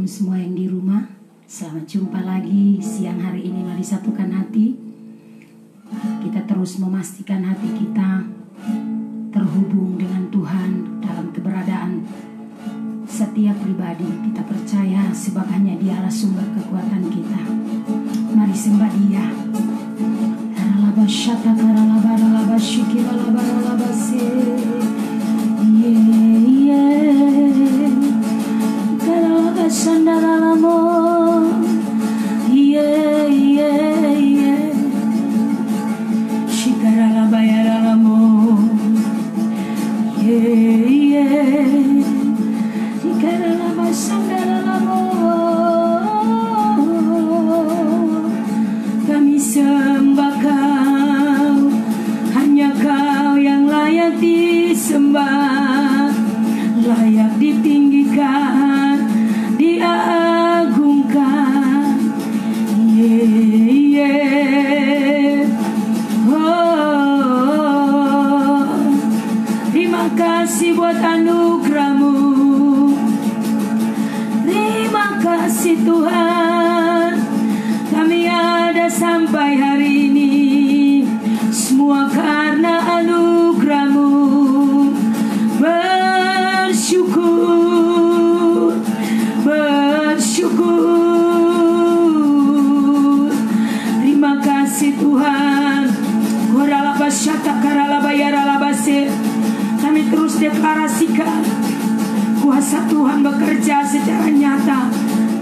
semua yang di rumah. Selamat jumpa lagi siang hari ini. Mari satukan hati. Kita terus memastikan hati kita terhubung dengan Tuhan dalam keberadaan setiap pribadi. Kita percaya sebab hanya Dialah sumber kekuatan kita. Mari sembah Dia. Kami sembah Kau, hanya Kau yang layak disembah, layak ditinggikan, diagungkan. Oh, terima kasih buat anugerah-Mu. Terima kasih Tuhan, kami ada sampai hari ini, semua karena anugerah-Mu. Bersyukur, bersyukur. Terima kasih Tuhan. Kami terus deklarasikan kuasa Tuhan bekerja secara nyata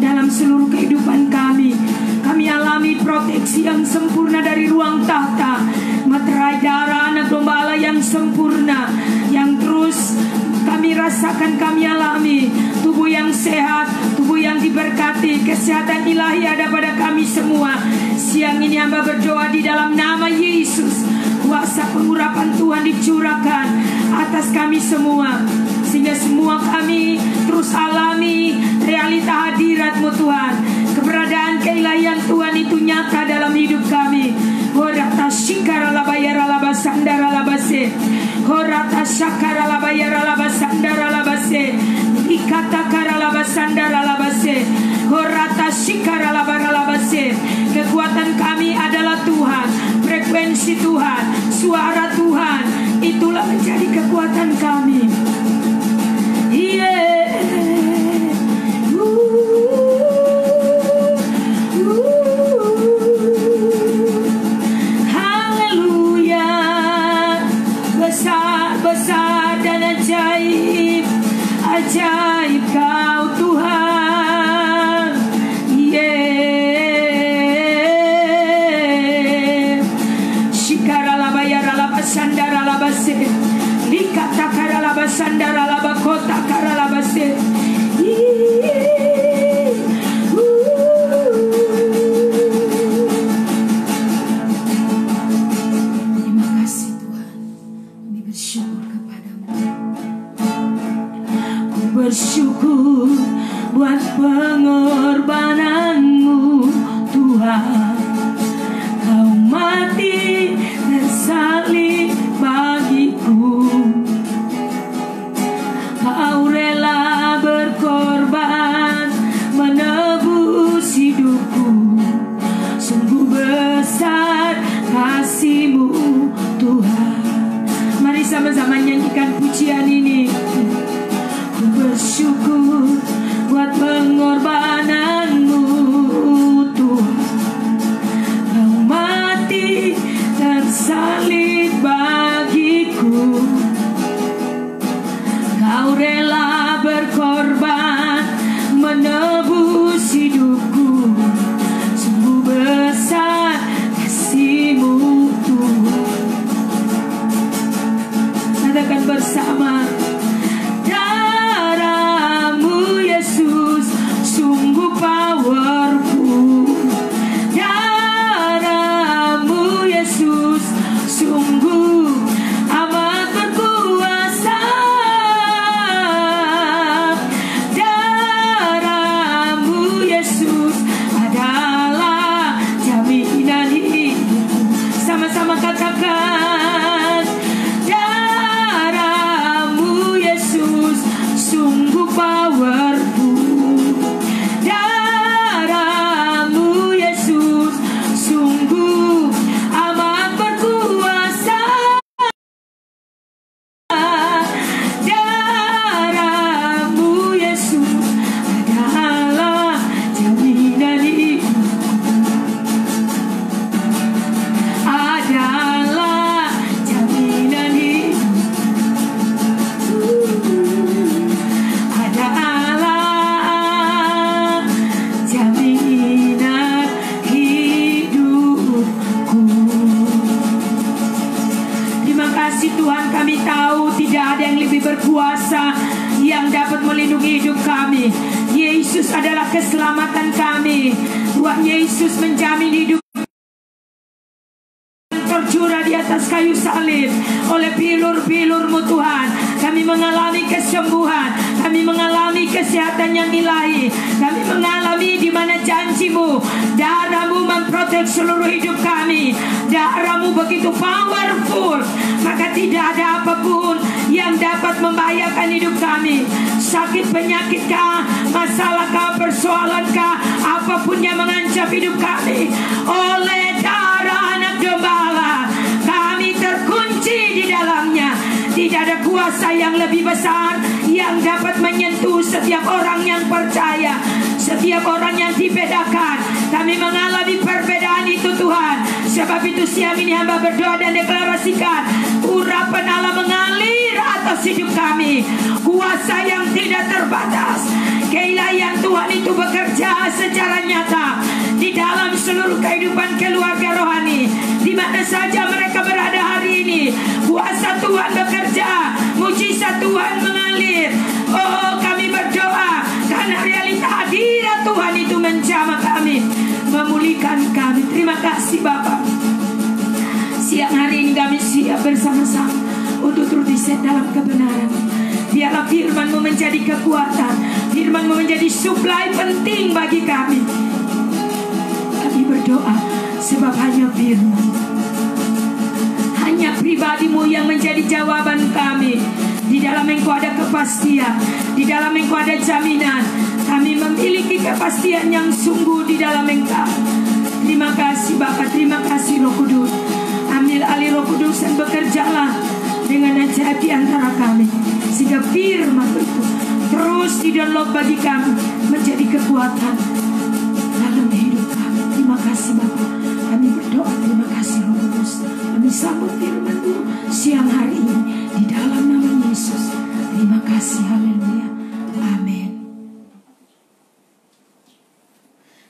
dalam seluruh kehidupan kami. Kami alami proteksi yang sempurna dari ruang tahta, materai darah anak domba Allah yang sempurna, yang terus kami rasakan, kami alami. Tubuh yang sehat, tubuh yang diberkati, kesehatan ilahi ada pada kami semua. Siang ini hamba berdoa di dalam nama Yesus, kuasa pengurapan Tuhan dicurahkan atas kami semua, sehingga semua kami terus alami realita hadirat-Mu Tuhan. Keberadaan keilahian Tuhan itu nyata dalam hidup kami. Horata shikara labayara labasandara labase, horata shakara labayara labasandara labase, ikata kara labasandara labase, horata shikara labara labase. Kekuatan kami adalah Tuhan, frekuensi Tuhan, suara Tuhan, itulah menjadi kekuatan kami. Haleluya, besar-besar dan ajaib, ajaib Kau Tuhan. Shikara labayara labasandara labase, likata kara labasandara labakota kara labase. Terima kasih Tuhan, kami bersyukur kepadamu. Ku bersyukur buat pengorbanan-Mu Tuhan. Kau mati tersalib bagiku, Kau rela berkorban menebus hidupku. Sungguh besar kasih-Mu Tuhan. Mari sama-sama nyanyikan pujian ini. Ku bersyukur buat pengorbanan-Mu Tuhan. Kau mati tersalib bagiku, Kau rela berkorban menebus hidupku. Sungguh besar kasih-Mu Tuhan. Katakan bersama, darah-Mu Yesus sungguh powerful. Darah-Mu Yesus sungguh amat berkuasa. Darah-Mu Yesus adalah jaminan hidup. Sama-sama katakan, darah-Mu Yesus sungguh powerful. kasih Tuhan, kami tahu tidak ada yang lebih berkuasa yang dapat melindungi hidup kami. Yesus adalah keselamatan kami. Tuhan Yesus menjamin hidup tercurah di atas kayu salib. Oleh bilur-bilur-Mu Tuhan, kami mengalami kesembuhan, kami mengalami kesehatan yang ilahi, kami mengalami di mana janji-Mu, darah-Mu memprotek seluruh hidup kami. Darah-Mu begitu powerful, maka tidak ada apapun yang dapat membahayakan hidup kami. Sakit, penyakitkah, masalahrkah, persoalankah, apapun yang mengancam hidup kami, oleh darah Anak Gembala kami terkunci di dalamnya. Tidak ada kuasa yang lebih besar yang dapat menyentuh setiap orang yang percaya, setiap orang yang dibedakan. Kami mengalami perbedaan itu Tuhan. Sebab itu siang ini hamba berdoa dan deklarasikan, urapan Allah mengalir atas hidup kami. Kuasa yang tidak terbatas, keilahian Tuhan itu bekerja secara nyata di dalam seluruh kehidupan keluarga rohani. Di mana saja mereka berada hari ini, kuasa Tuhan bekerja, mujizat Tuhan mengalir. Oh, kami berdoa karena realita hadirat Tuhan itu menjamah kami, memulihkan kami. Terima kasih Bapa. Siang hari ini kami siap bersama-sama untuk terus diset dalam kebenaran. Biarlah firman-Mu menjadi kekuatan, firman-Mu menjadi suplai penting bagi kami. Kami berdoa sebab hanya firman, hanya pribadi-Mu yang menjadi jawaban kami. Di dalam Engkau ada kepastian, di dalam Engkau ada jaminan. Kami memiliki kepastian yang sungguh di dalam Engkau. Terima kasih Bapa, terima kasih Roh Kudus. Ambil alih Roh Kudus dan bekerjalah dengan ajaib di antara kami, sehingga firman itu terus di-download bagi kami menjadi kekuatan dalam hidup kami. Terima kasih Bapa. Kami berdoa, terima kasih Roh Kudus. Kami sambut firman-Mu siang hari ini di dalam nama Yesus. Terima kasih, haleluya, amin.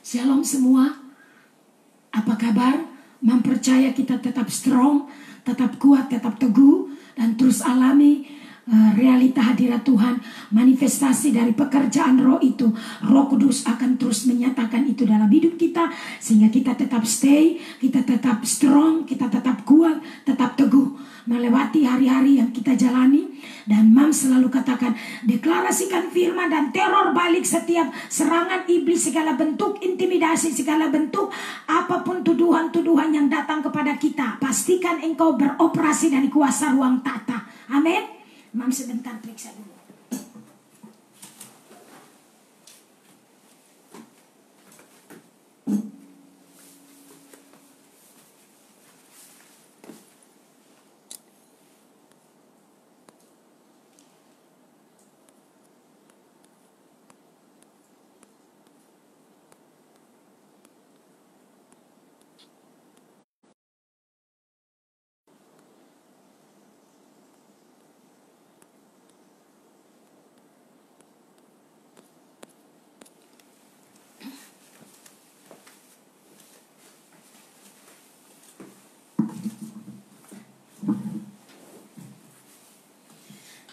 Shalom semua. Apa kabar? Mempercaya kita tetap strong, tetap kuat, tetap teguh, dan terus alami realita hadirat Tuhan, manifestasi dari pekerjaan roh itu. Roh Kudus akan terus menyatakan itu dalam hidup kita, sehingga kita tetap stay, kita tetap strong, kita tetap kuat, tetap teguh melewati hari-hari yang kita jalani. Dan Mam selalu katakan, deklarasikan firman dan teror balik setiap serangan iblis, segala bentuk intimidasi, segala bentuk apapun tuduhan-tuduhan yang datang kepada kita. Pastikan engkau beroperasi dari kuasa ruang tata. Amin. Mam sebentar periksa dulu.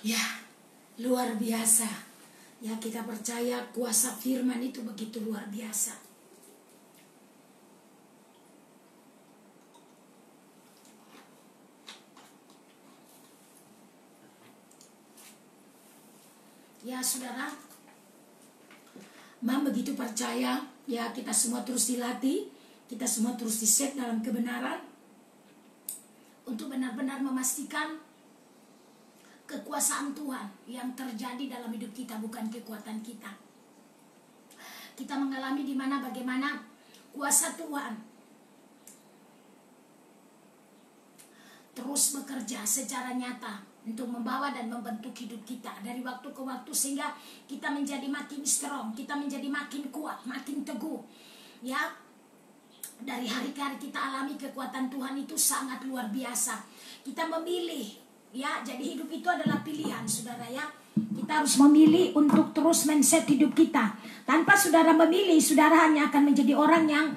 Ya, luar biasa. Ya, kita percaya kuasa firman itu begitu luar biasa. Ya, saudara, Mam begitu percaya. Ya, kita semua terus dilatih, kita semua terus diset dalam kebenaran untuk benar-benar memastikan kekuasaan Tuhan yang terjadi dalam hidup kita, bukan kekuatan kita. Kita mengalami di mana bagaimana kuasa Tuhan terus bekerja secara nyata untuk membawa dan membentuk hidup kita dari waktu ke waktu, sehingga kita menjadi makin strong, kita menjadi makin kuat, makin teguh. Ya, dari hari ke hari kita alami kekuatan Tuhan itu sangat luar biasa. Kita memilih. Ya, jadi hidup itu adalah pilihan, saudara ya. Kita harus memilih untuk terus men-set hidup kita. Tanpa saudara memilih, saudara hanya akan menjadi orang yang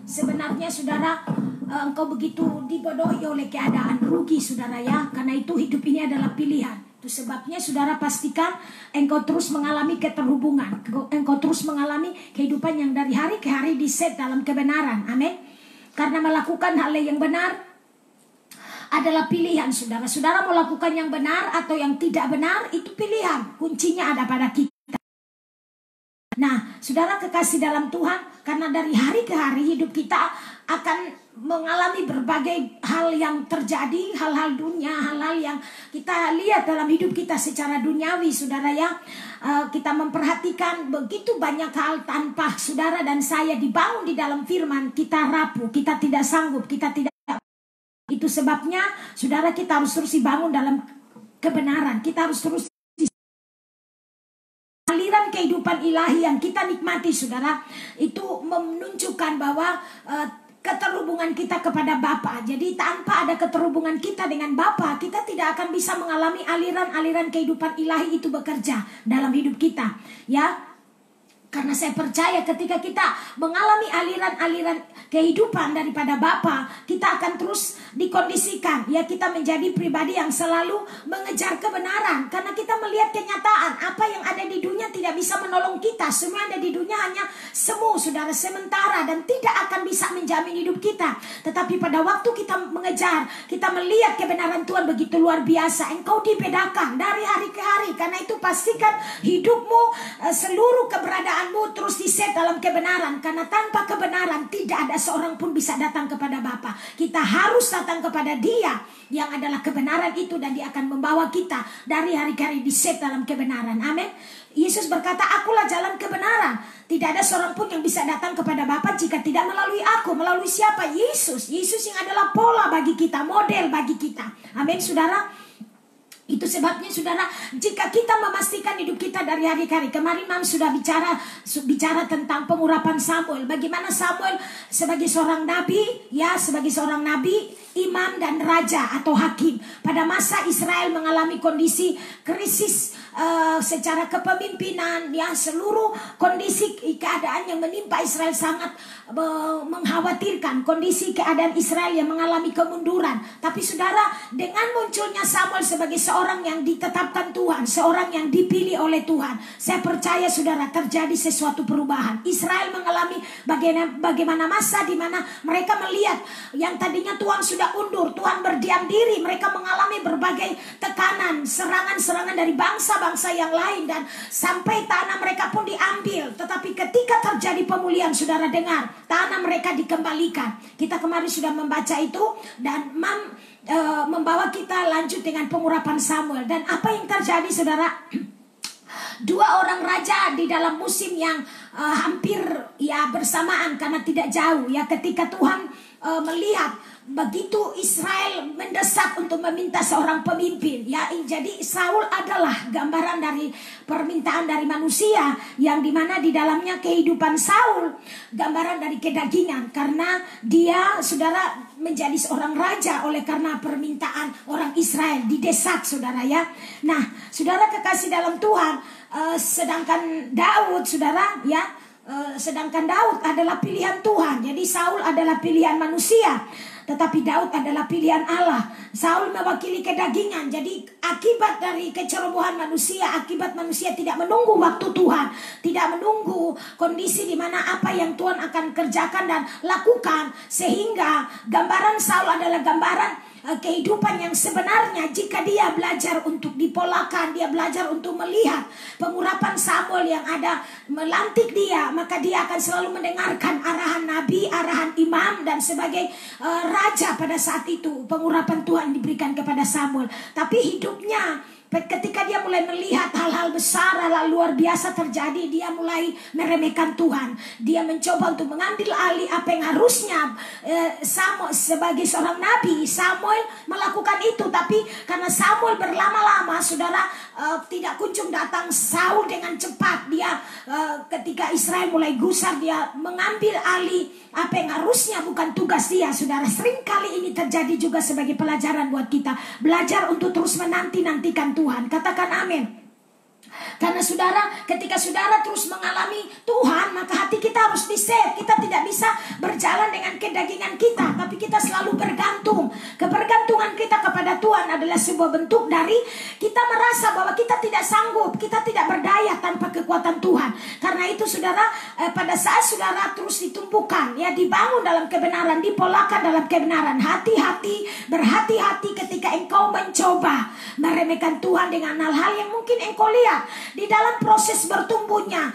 sebenarnya saudara engkau begitu dibodohi oleh keadaan, rugi saudara ya. Karena itu hidup ini adalah pilihan. Itu sebabnya saudara pastikan engkau terus mengalami keterhubungan, engkau terus mengalami kehidupan yang dari hari ke hari diset dalam kebenaran. Amin. Karena melakukan hal yang benar adalah pilihan saudara. Saudara mau lakukan yang benar atau yang tidak benar, itu pilihan. Kuncinya ada pada kita. Nah, saudara kekasih dalam Tuhan, karena dari hari ke hari hidup kita akan mengalami berbagai hal yang terjadi, hal-hal dunia, hal-hal yang kita lihat dalam hidup kita secara duniawi, saudara ya. Kita memperhatikan begitu banyak hal tanpa saudara dan saya dibangun di dalam firman, kita rapuh, kita tidak sanggup, kita tidak. Itu sebabnya, saudara, kita harus terus dibangun dalam kebenaran, kita harus terus aliran kehidupan ilahi yang kita nikmati, saudara, itu menunjukkan bahwa keterhubungan kita kepada Bapa. Jadi tanpa ada keterhubungan kita dengan Bapa, kita tidak akan bisa mengalami aliran-aliran kehidupan ilahi itu bekerja dalam hidup kita. Ya, karena saya percaya ketika kita mengalami aliran-aliran kehidupan daripada Bapa, kita akan terus dikondisikan. Ya, kita menjadi pribadi yang selalu mengejar kebenaran. Karena kita melihat kenyataan, apa yang ada di dunia tidak bisa menolong kita. Semua yang ada di dunia hanya semu, saudara, sementara, dan tidak akan bisa menjamin hidup kita. Tetapi pada waktu kita mengejar, kita melihat kebenaran Tuhan begitu luar biasa. Engkau dibedakan dari hari ke hari. Karena itu pastikan hidupmu, seluruh keberadaan terus diset dalam kebenaran. Karena tanpa kebenaran tidak ada seorang pun bisa datang kepada Bapa. Kita harus datang kepada Dia yang adalah kebenaran itu, dan Dia akan membawa kita dari hari ke hari diset dalam kebenaran. Amin. Yesus berkata, akulah jalan kebenaran. Tidak ada seorang pun yang bisa datang kepada Bapa jika tidak melalui aku. Melalui siapa? Yesus. Yesus yang adalah pola bagi kita, model bagi kita. Amin, saudara. Itu sebabnya, saudara, jika kita memastikan hidup kita dari hari ke hari. Kemarin Mam sudah bicara tentang pengurapan Samuel. Bagaimana Samuel sebagai seorang nabi, ya, sebagai seorang nabi, imam dan raja atau hakim. Pada masa Israel mengalami kondisi krisis secara kepemimpinan, ya, seluruh kondisi keadaan yang menimpa Israel sangat mengkhawatirkan. Kondisi keadaan Israel yang mengalami kemunduran. Tapi saudara, dengan munculnya Samuel sebagai seorang yang ditetapkan Tuhan, seorang yang dipilih oleh Tuhan, saya percaya saudara terjadi sesuatu perubahan. Israel mengalami bagaimana masa di mana mereka melihat yang tadinya Tuhan sudah undur, Tuhan berdiam diri, mereka mengalami berbagai tekanan, serangan-serangan dari bangsa-bangsa yang lain, dan sampai tanah mereka pun diambil. Tetapi ketika terjadi pemulihan, saudara dengar, tanah mereka dikembalikan. Kita kemarin sudah membaca itu, dan Mam membawa kita lanjut dengan pengurapan Samuel. Dan apa yang terjadi, saudara? Dua orang raja di dalam musim yang hampir ya bersamaan, karena tidak jauh ya, ketika Tuhan melihat begitu Israel mendesak untuk meminta seorang pemimpin, ya. Jadi Saul adalah gambaran dari permintaan dari manusia, yang dimana di dalamnya kehidupan Saul gambaran dari kedagingan, karena dia, saudara, menjadi seorang raja oleh karena permintaan orang Israel, didesak, saudara ya. Nah, saudara kekasih dalam Tuhan, sedangkan Daud, saudara ya, sedangkan Daud adalah pilihan Tuhan. Jadi Saul adalah pilihan manusia, tetapi Daud adalah pilihan Allah. Saul mewakili kedagingan. Jadi akibat dari kecerobohan manusia, akibat manusia tidak menunggu waktu Tuhan, tidak menunggu kondisi di mana apa yang Tuhan akan kerjakan dan lakukan, sehingga gambaran Saul adalah gambaran kehidupan yang sebenarnya jika dia belajar untuk dipolakan, dia belajar untuk melihat pengurapan Samuel yang ada melantik dia, maka dia akan selalu mendengarkan arahan nabi, arahan imam, dan sebagai raja pada saat itu pengurapan Tuhan diberikan kepada Samuel. Tapi hidupnya ketika dia mulai melihat hal-hal besar, hal-hal luar biasa terjadi, dia mulai meremehkan Tuhan. Dia mencoba untuk mengambil alih apa yang harusnya Samuel sebagai seorang nabi, Samuel melakukan itu. Tapi karena Samuel berlama-lama, saudara, tidak kunjung datang Saul dengan cepat. Dia ketika Israel mulai gusar, dia mengambil alih apa yang harusnya bukan tugas dia, saudara. Seringkali ini terjadi juga sebagai pelajaran buat kita. Belajar untuk terus menanti-nantikan Tuhan. Katakan amin. Karena saudara, ketika saudara terus mengalami Tuhan, maka hati kita harus di-save. Kita tidak bisa berjalan dengan kedagingan kita, tapi kita selalu bergantung. Kebergantungan kita kepada Tuhan adalah sebuah bentuk dari kita merasa bahwa kita tidak sanggup, kita tidak berdaya tanpa kekuatan Tuhan. Karena itu saudara, pada saat saudara terus ditumpukan, ya, dibangun dalam kebenaran, dipolakan dalam kebenaran, hati-hati, berhati-hati ketika engkau mencoba meremehkan Tuhan dengan hal-hal yang mungkin engkau lihat. Di dalam proses bertumbuhnya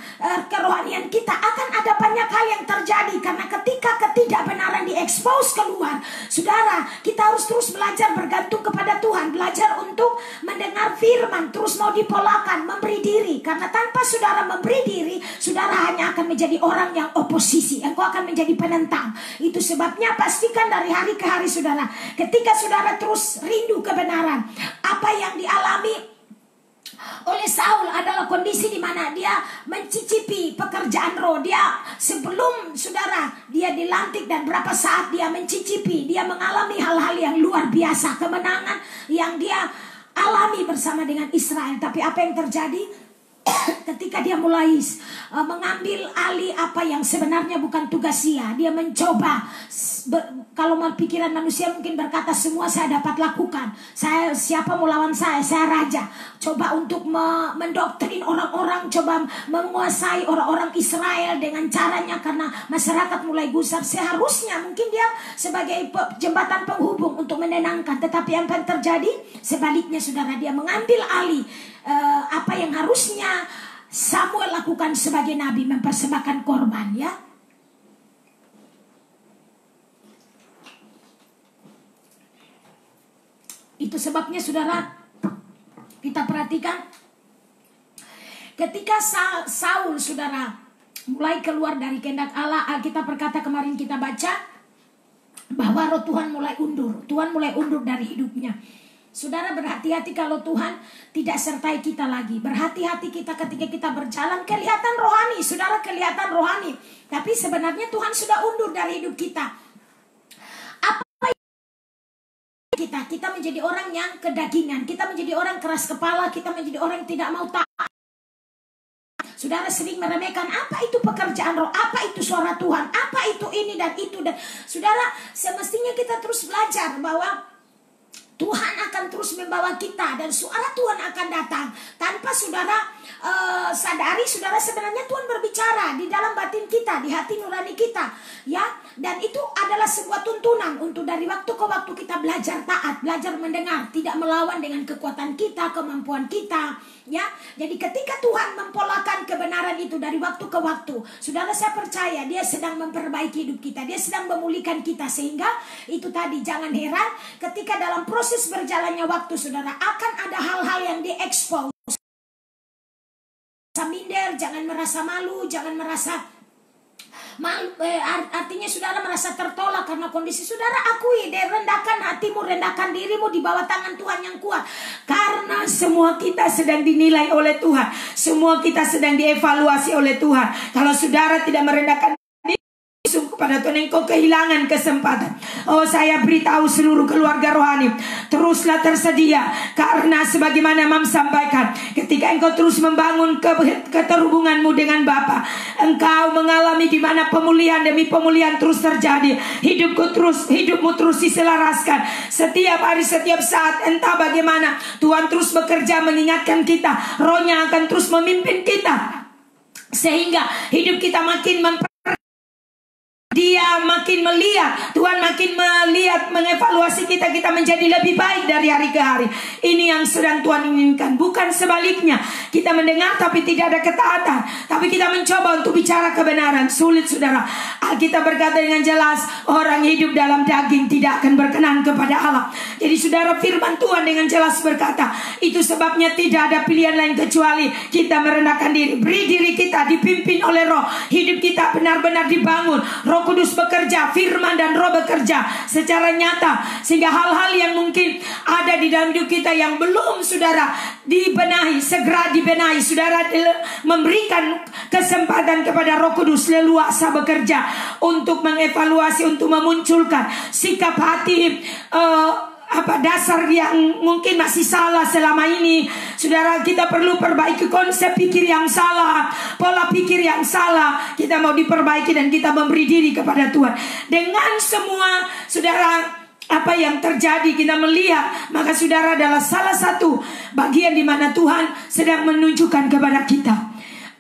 kerohanian kita akan ada banyak hal yang terjadi. Karena ketika ketidakbenaran diekspos keluar, saudara, kita harus terus belajar bergantung kepada Tuhan, belajar untuk mendengar firman, terus mau dipolakan, memberi diri. Karena tanpa saudara memberi diri, saudara hanya akan menjadi orang yang oposisi. Engkau akan menjadi penentang. Itu sebabnya pastikan dari hari ke hari saudara, ketika saudara terus rindu kebenaran, apa yang dialami oleh Saul adalah kondisi di mana dia mencicipi pekerjaan roh. Dia sebelum saudara dia dilantik dan berapa saat dia mencicipi, dia mengalami hal-hal yang luar biasa, kemenangan yang dia alami bersama dengan Israel. Tapi apa yang terjadi? Ketika dia mulai mengambil alih apa yang sebenarnya bukan tugas dia mencoba. Kalau pikiran manusia mungkin berkata, semua saya dapat lakukan. Siapa mau lawan saya? Saya raja. Coba untuk mendoktrin orang-orang, coba menguasai orang-orang Israel dengan caranya, karena masyarakat mulai gusar. Seharusnya mungkin dia sebagai jembatan penghubung untuk menenangkan. Tetapi apa yang terjadi? Sebaliknya saudara, dia mengambil alih apa yang harusnya Samuel lakukan sebagai nabi, mempersembahkan korban, ya. Itu sebabnya saudara, kita perhatikan ketika Saul saudara mulai keluar dari kehendak Allah, Alkitab berkata kemarin kita baca bahwa roh Tuhan mulai undur. Tuhan mulai undur dari hidupnya. Saudara, berhati-hati kalau Tuhan tidak sertai kita lagi. Berhati-hati kita ketika kita berjalan, kelihatan rohani. Saudara, kelihatan rohani, tapi sebenarnya Tuhan sudah undur dari hidup kita. Apa kita menjadi orang yang kedagingan, kita menjadi orang keras kepala, kita menjadi orang yang tidak mau taat. Saudara sering meremehkan, apa itu pekerjaan roh, apa itu suara Tuhan, apa itu ini dan itu. Dan saudara, semestinya kita terus belajar bahwa Tuhan akan terus membawa kita dan suara Tuhan akan datang. Tanpa saudara sadari, saudara, sebenarnya Tuhan berbicara di dalam batin kita, di hati nurani kita, ya. Dan itu adalah sebuah tuntunan untuk dari waktu ke waktu kita belajar taat, belajar mendengar, tidak melawan dengan kekuatan kita, kemampuan kita, ya. Jadi ketika Tuhan mempolakan kebenaran itu dari waktu ke waktu, saudara, saya percaya Dia sedang memperbaiki hidup kita, Dia sedang memulihkan kita. Sehingga itu tadi, jangan heran ketika dalam proses berjalannya waktu, saudara, akan ada hal-hal yang diekspos. Minder, jangan merasa malu, jangan merasa malu, artinya saudara merasa tertolak karena kondisi saudara. Akui, rendahkan hatimu, rendahkan dirimu di bawah tangan Tuhan yang kuat. Karena semua kita sedang dinilai oleh Tuhan, semua kita sedang dievaluasi oleh Tuhan. Kalau saudara tidak merendahkan kepada Tuhan, engkau kehilangan kesempatan. Oh, saya beritahu seluruh keluarga rohani, teruslah tersedia. Karena sebagaimana Mam sampaikan, ketika engkau terus membangun keterhubunganmu dengan Bapa, engkau mengalami di mana pemulihan demi pemulihan terus terjadi. Hidupmu terus diselaraskan. Setiap hari, setiap saat, entah bagaimana Tuhan terus bekerja mengingatkan kita. Rohnya akan terus memimpin kita, sehingga hidup kita makin Dia makin melihat, Tuhan makin melihat, mengevaluasi kita menjadi lebih baik dari hari ke hari. Ini yang sedang Tuhan inginkan, bukan sebaliknya. Kita mendengar tapi tidak ada ketaatan, tapi kita mencoba untuk bicara kebenaran. Sulit, saudara. Alkitab berkata dengan jelas, orang hidup dalam daging tidak akan berkenan kepada Allah. Jadi saudara, firman Tuhan dengan jelas berkata, itu sebabnya tidak ada pilihan lain kecuali kita merendahkan diri, beri diri kita dipimpin oleh Roh. Hidup kita benar-benar dibangun. Roh Kudus bekerja, firman dan Roh bekerja secara nyata, sehingga hal-hal yang mungkin ada di dalam hidup kita yang belum saudara dibenahi, segera dibenahi. Saudara memberikan kesempatan kepada Roh Kudus leluasa bekerja untuk mengevaluasi, untuk memunculkan sikap hati dasar yang mungkin masih salah selama ini. Saudara, kita perlu perbaiki konsep pikir yang salah, pola pikir yang salah. Kita mau diperbaiki dan kita memberi diri kepada Tuhan. Dengan semua saudara apa yang terjadi kita melihat, maka saudara adalah salah satu bagian di mana Tuhan sedang menunjukkan kepada kita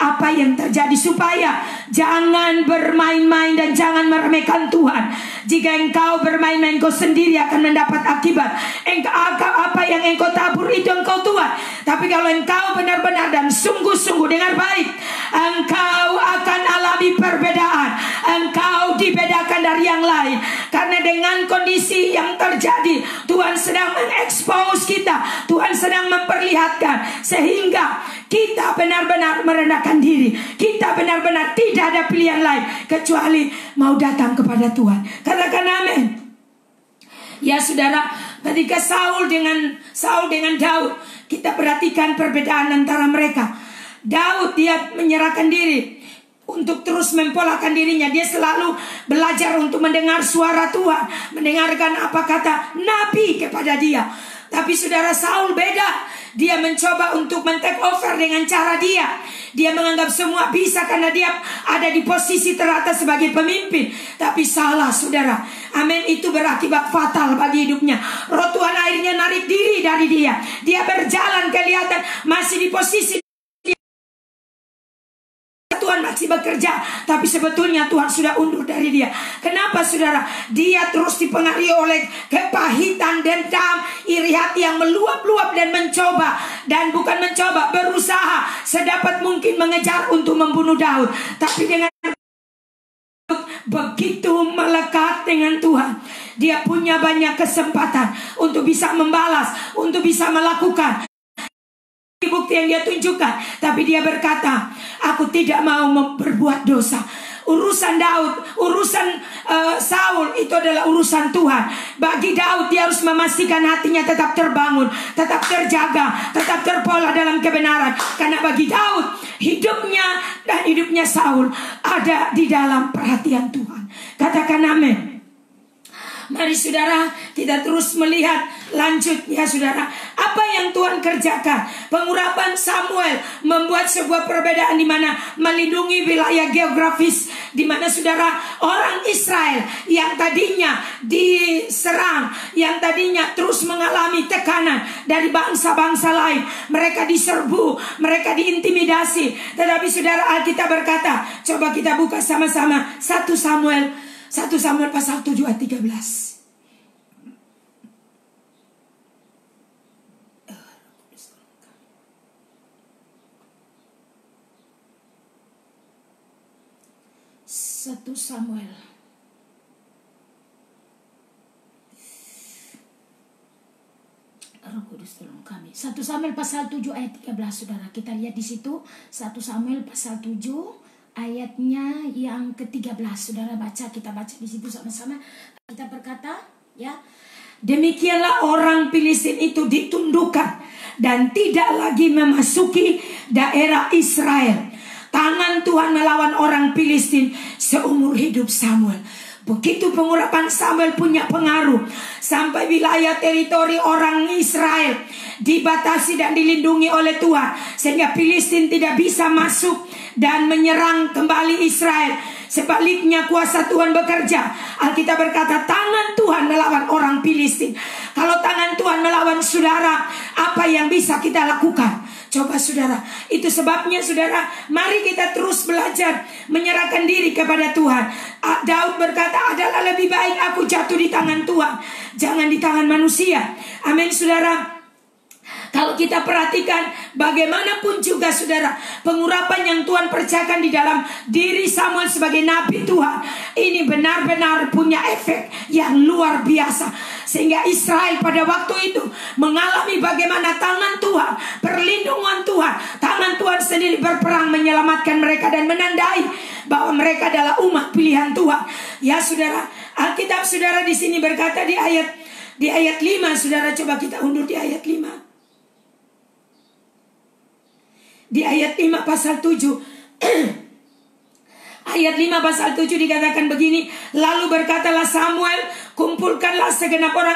apa yang terjadi, supaya jangan bermain-main dan jangan meremehkan Tuhan. Jika engkau bermain-main, engkau sendiri akan mendapat akibat. Apa yang engkau tabur itu engkau tuai. Tapi kalau engkau benar-benar dan sungguh-sungguh dengan baik, engkau akan alami perbedaan. Engkau dibedakan dari yang lain. Karena dengan kondisi yang terjadi, Tuhan sedang mengekspos kita, Tuhan sedang memperlihatkan, sehingga kita benar-benar merendahkan diri. Kita benar-benar tidak ada pilihan lain kecuali mau datang kepada Tuhan. Katakan amin. Ya saudara, ketika Saul dengan Daud, kita perhatikan perbedaan antara mereka. Daud dia menyerahkan diri untuk terus mempolakan dirinya. Dia selalu belajar untuk mendengar suara Tuhan, mendengarkan apa kata Nabi kepada dia. Tapi saudara, Saul beda. Dia mencoba untuk men-take over dengan cara dia. Dia menganggap semua bisa karena dia ada di posisi teratas sebagai pemimpin. Tapi salah saudara. Amin, itu berakibat fatal bagi hidupnya. Roh Tuhan akhirnya narik diri dari dia. Dia berjalan kelihatan masih di posisi Tuhan masih bekerja, tapi sebetulnya Tuhan sudah undur dari dia. Kenapa saudara? Dia terus dipengaruhi oleh kepahitan, dendam, iri hati yang meluap-luap dan mencoba, dan bukan mencoba, berusaha sedapat mungkin mengejar untuk membunuh Daud. Tapi dengan begitu melekat dengan Tuhan, dia punya banyak kesempatan untuk bisa membalas, untuk bisa melakukan bukti yang dia tunjukkan. Tapi dia berkata, aku tidak mau berbuat dosa. Urusan Daud, urusan Saul itu adalah urusan Tuhan. Bagi Daud, dia harus memastikan hatinya tetap terbangun, tetap terjaga, tetap terpola dalam kebenaran. Karena bagi Daud, hidupnya dan hidupnya Saul ada di dalam perhatian Tuhan. Katakan amin. Mari saudara, kita terus melihat lanjut ya saudara. Apa yang Tuhan kerjakan? Pengurapan Samuel membuat sebuah perbedaan di mana melindungi wilayah geografis, di mana saudara, orang Israel yang tadinya diserang, yang tadinya terus mengalami tekanan dari bangsa-bangsa lain, mereka diserbu, mereka diintimidasi. Tetapi saudara, Alkitab berkata, coba kita buka sama-sama 1 Samuel pasal 7 ayat 13. Satu Samuel. Roh Kudus tolong kami. 1 Samuel pasal 7 ayat 13 saudara. Kita lihat di situ 1 Samuel pasal 7 ayatnya yang ke-13. Saudara baca, kita baca di situ sama-sama. Kita berkata, ya. Demikianlah orang Filistin itu ditundukkan dan tidak lagi memasuki daerah Israel. Tangan Tuhan melawan orang Filistin seumur hidup Samuel. Begitu pengurapan Samuel punya pengaruh sampai wilayah teritori orang Israel dibatasi dan dilindungi oleh Tuhan, sehingga Filistin tidak bisa masuk dan menyerang kembali Israel. Sebaliknya kuasa Tuhan bekerja. Alkitab berkata, tangan Tuhan melawan orang Filistin. Kalau tangan Tuhan melawan saudara, apa yang bisa kita lakukan? Coba saudara, itu sebabnya saudara, mari kita terus belajar menyerahkan diri kepada Tuhan. Daud berkata, adalah lebih baik aku jatuh di tangan Tuhan, jangan di tangan manusia. Amin saudara. Kalau kita perhatikan bagaimanapun juga saudara, pengurapan yang Tuhan percayakan di dalam diri Samuel sebagai nabi Tuhan, ini benar-benar punya efek yang luar biasa. Sehingga Israel pada waktu itu mengalami bagaimana tangan Tuhan, perlindungan Tuhan, tangan Tuhan sendiri berperang menyelamatkan mereka dan menandai bahwa mereka adalah umat pilihan Tuhan. Ya saudara, Alkitab saudara di sini berkata di ayat 5, saudara coba kita undur di ayat 5. Di ayat 5 pasal 7 ayat 5 pasal 7 dikatakan begini, lalu berkatalah Samuel, kumpulkanlah segenap orang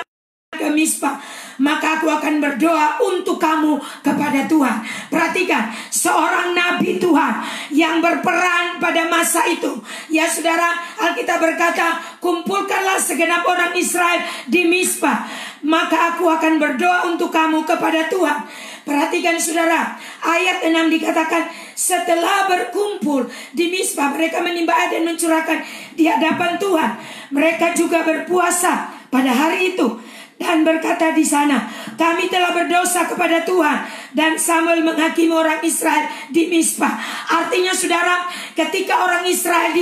ke Mispa, maka aku akan berdoa untuk kamu kepada Tuhan. Perhatikan, seorang nabi Tuhan yang berperan pada masa itu. Ya saudara, Alkitab berkata, kumpulkanlah segenap orang Israel di Mispa, maka aku akan berdoa untuk kamu kepada Tuhan. Perhatikan saudara, ayat 6 dikatakan, setelah berkumpul di Mispa, mereka menyembah dan mencurahkan di hadapan Tuhan. Mereka juga berpuasa pada hari itu dan berkata di sana, kami telah berdosa kepada Tuhan. Dan Samuel menghakimi orang Israel di Mispa. Artinya saudara, ketika orang Israel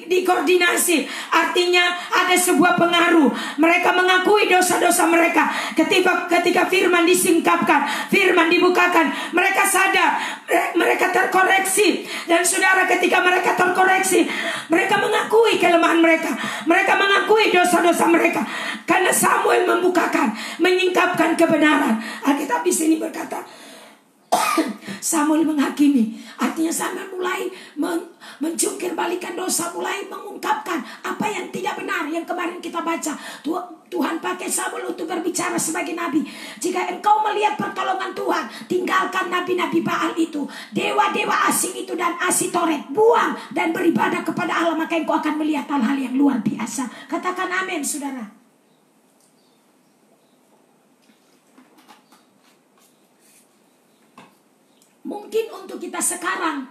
dikoordinasi, artinya ada sebuah pengaruh. Mereka mengakui dosa-dosa mereka. Ketika firman disingkapkan, firman dibukakan, mereka sadar, mereka terkoreksi. Dan saudara, ketika mereka terkoreksi, mereka mengakui kelemahan mereka. Mereka mengakui dosa-dosa mereka. Karena Samuel membukakan, menyingkapkan kebenaran. Alkitab di sini berkata, Samuel menghakimi. Artinya Samuel mulai mencungkir balikan dosa, mulai mengungkapkan apa yang tidak benar. Yang kemarin kita baca, Tuhan pakai Samuel untuk berbicara sebagai nabi. Jika engkau melihat pertolongan Tuhan, tinggalkan nabi-nabi Baal itu, dewa-dewa asing itu dan Asitoret, buang dan beribadah kepada Allah, maka engkau akan melihat hal-hal yang luar biasa. Katakan amin saudara. Mungkin untuk kita sekarang,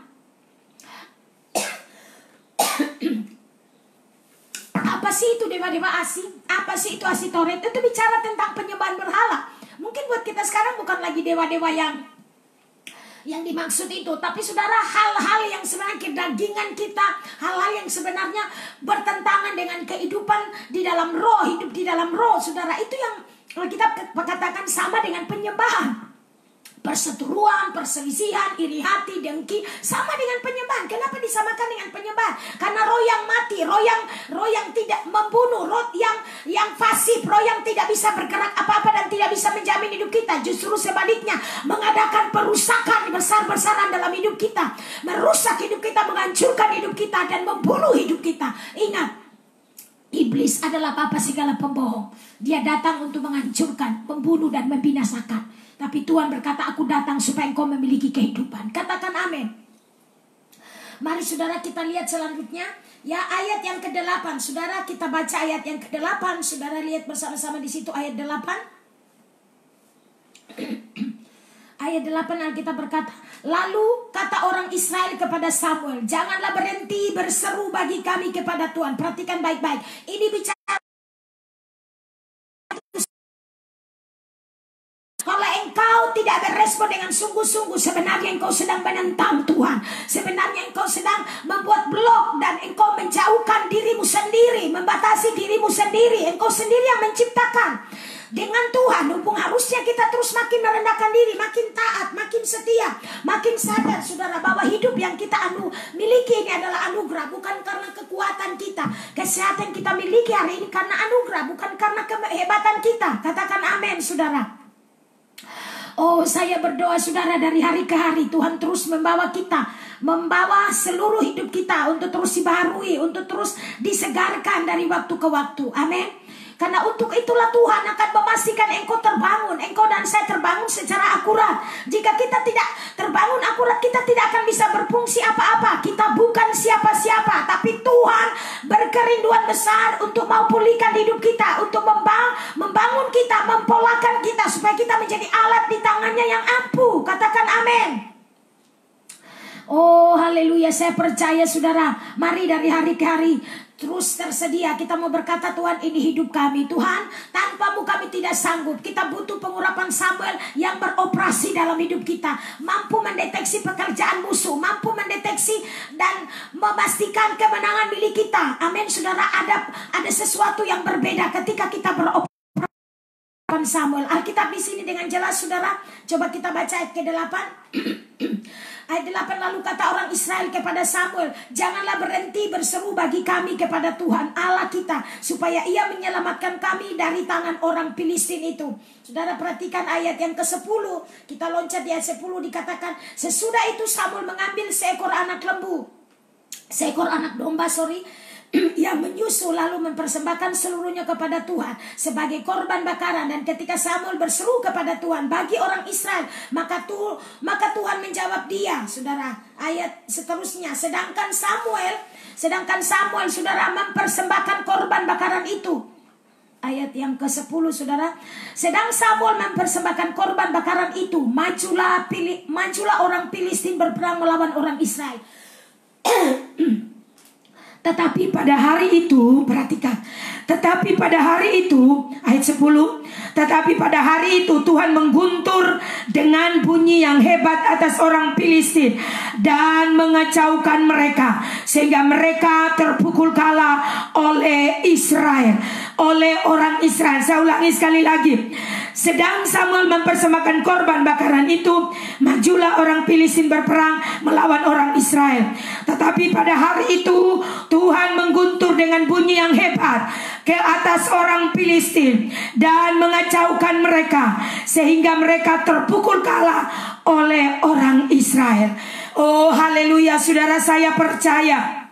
apa sih itu dewa-dewa asing? Apa sih itu Asitoret? Itu bicara tentang penyembahan berhala. Mungkin buat kita sekarang bukan lagi dewa-dewa yang dimaksud itu, tapi saudara, hal-hal yang sebenarnya kedagingan kita, hal-hal yang sebenarnya bertentangan dengan kehidupan di dalam roh, hidup di dalam roh, saudara, itu yang kita katakan sama dengan penyembahan. Perseteruan, perselisihan, iri hati, dengki, sama dengan penyembahan. Kenapa disamakan dengan penyembahan? Karena roh yang mati, roh yang tidak membunuh, roh yang fasik, roh yang tidak bisa bergerak apa-apa dan tidak bisa menjamin hidup kita. Justru sebaliknya, mengadakan perusakan besar-besaran dalam hidup kita, merusak hidup kita, menghancurkan hidup kita, dan membunuh hidup kita. Ingat, iblis adalah bapa segala pembohong. Dia datang untuk menghancurkan, membunuh, dan membinasakan. Tapi Tuhan berkata, aku datang supaya engkau memiliki kehidupan. Katakan amin. Mari saudara kita lihat selanjutnya. Ya, ayat yang ke-8. Saudara, kita baca ayat yang ke-8. Saudara lihat bersama-sama di situ ayat 8. Ayat 8 Alkitab berkata, lalu kata orang Israel kepada Samuel, janganlah berhenti berseru bagi kami kepada Tuhan. Perhatikan baik-baik. Ini bicara, kalau engkau tidak berespon dengan sungguh-sungguh, sebenarnya engkau sedang menentang Tuhan. Sebenarnya engkau sedang membuat blok dan engkau menjauhkan dirimu sendiri, membatasi dirimu sendiri. Engkau sendiri yang menciptakan. Dengan Tuhan, harusnya kita terus makin merendahkan diri, makin taat, makin setia, makin sadar saudara bahwa hidup yang kita miliki ini adalah anugerah, bukan karena kekuatan kita. Kesehatan kita miliki hari ini karena anugerah, bukan karena kehebatan kita. Katakan amin saudara. Oh, saya berdoa saudara, dari hari ke hari Tuhan terus membawa kita, membawa seluruh hidup kita untuk terus dibaharui, untuk terus disegarkan dari waktu ke waktu. Amin. Karena untuk itulah Tuhan akan memastikan engkau terbangun, engkau dan saya terbangun secara akurat. Jika kita tidak terbangun akurat, kita tidak akan bisa berfungsi apa-apa. Kita bukan siapa-siapa, tapi Tuhan berkerinduan besar untuk mau pulihkan hidup kita, untuk membangun kita, mempolakan kita, supaya kita menjadi alat di tangannya yang ampuh. Katakan amin. Oh haleluya, saya percaya saudara. Mari dari hari ke hari terus tersedia. Kita mau berkata, Tuhan ini hidup kami. Tuhan, tanpamu kami tidak sanggup. Kita butuh pengurapan Samuel yang beroperasi dalam hidup kita, mampu mendeteksi pekerjaan musuh, mampu mendeteksi dan memastikan kemenangan milik kita. Amin saudara. Ada sesuatu yang berbeda ketika kita beroperasi Samuel. Alkitab di sini dengan jelas saudara. Coba kita baca ayat ke-8. Ayat 8, lalu kata orang Israel kepada Samuel, janganlah berhenti berseru bagi kami kepada Tuhan Allah kita, supaya ia menyelamatkan kami dari tangan orang Filistin itu. Saudara perhatikan ayat yang ke-10. Kita loncat di ayat 10, dikatakan, sesudah itu Samuel mengambil seekor anak domba, yang menyusul lalu mempersembahkan seluruhnya kepada Tuhan sebagai korban bakaran. Dan ketika Samuel berseru kepada Tuhan bagi orang Israel, maka Tuhan menjawab dia, saudara. Ayat seterusnya, sedangkan Samuel saudara mempersembahkan korban bakaran itu. Ayat yang ke-10, saudara. Sedang Samuel mempersembahkan korban bakaran itu, majulah orang Filistin berperang melawan orang Israel. Tetapi pada hari itu, perhatikan. Tetapi pada hari itu, ayat 10. Tetapi pada hari itu Tuhan mengguntur dengan bunyi yang hebat atas orang Filistin dan mengacaukan mereka, sehingga mereka terpukul kalah oleh Israel, oleh orang Israel. Saya ulangi sekali lagi. Sedang Samuel mempersembahkan korban bakaran itu, majulah orang Filistin berperang melawan orang Israel. Tetapi pada hari itu Tuhan mengguntur dengan bunyi yang hebat ke atas orang Filistin dan mengacaukan mereka, sehingga mereka terpukul kalah oleh orang Israel. Oh haleluya, saudara, saya percaya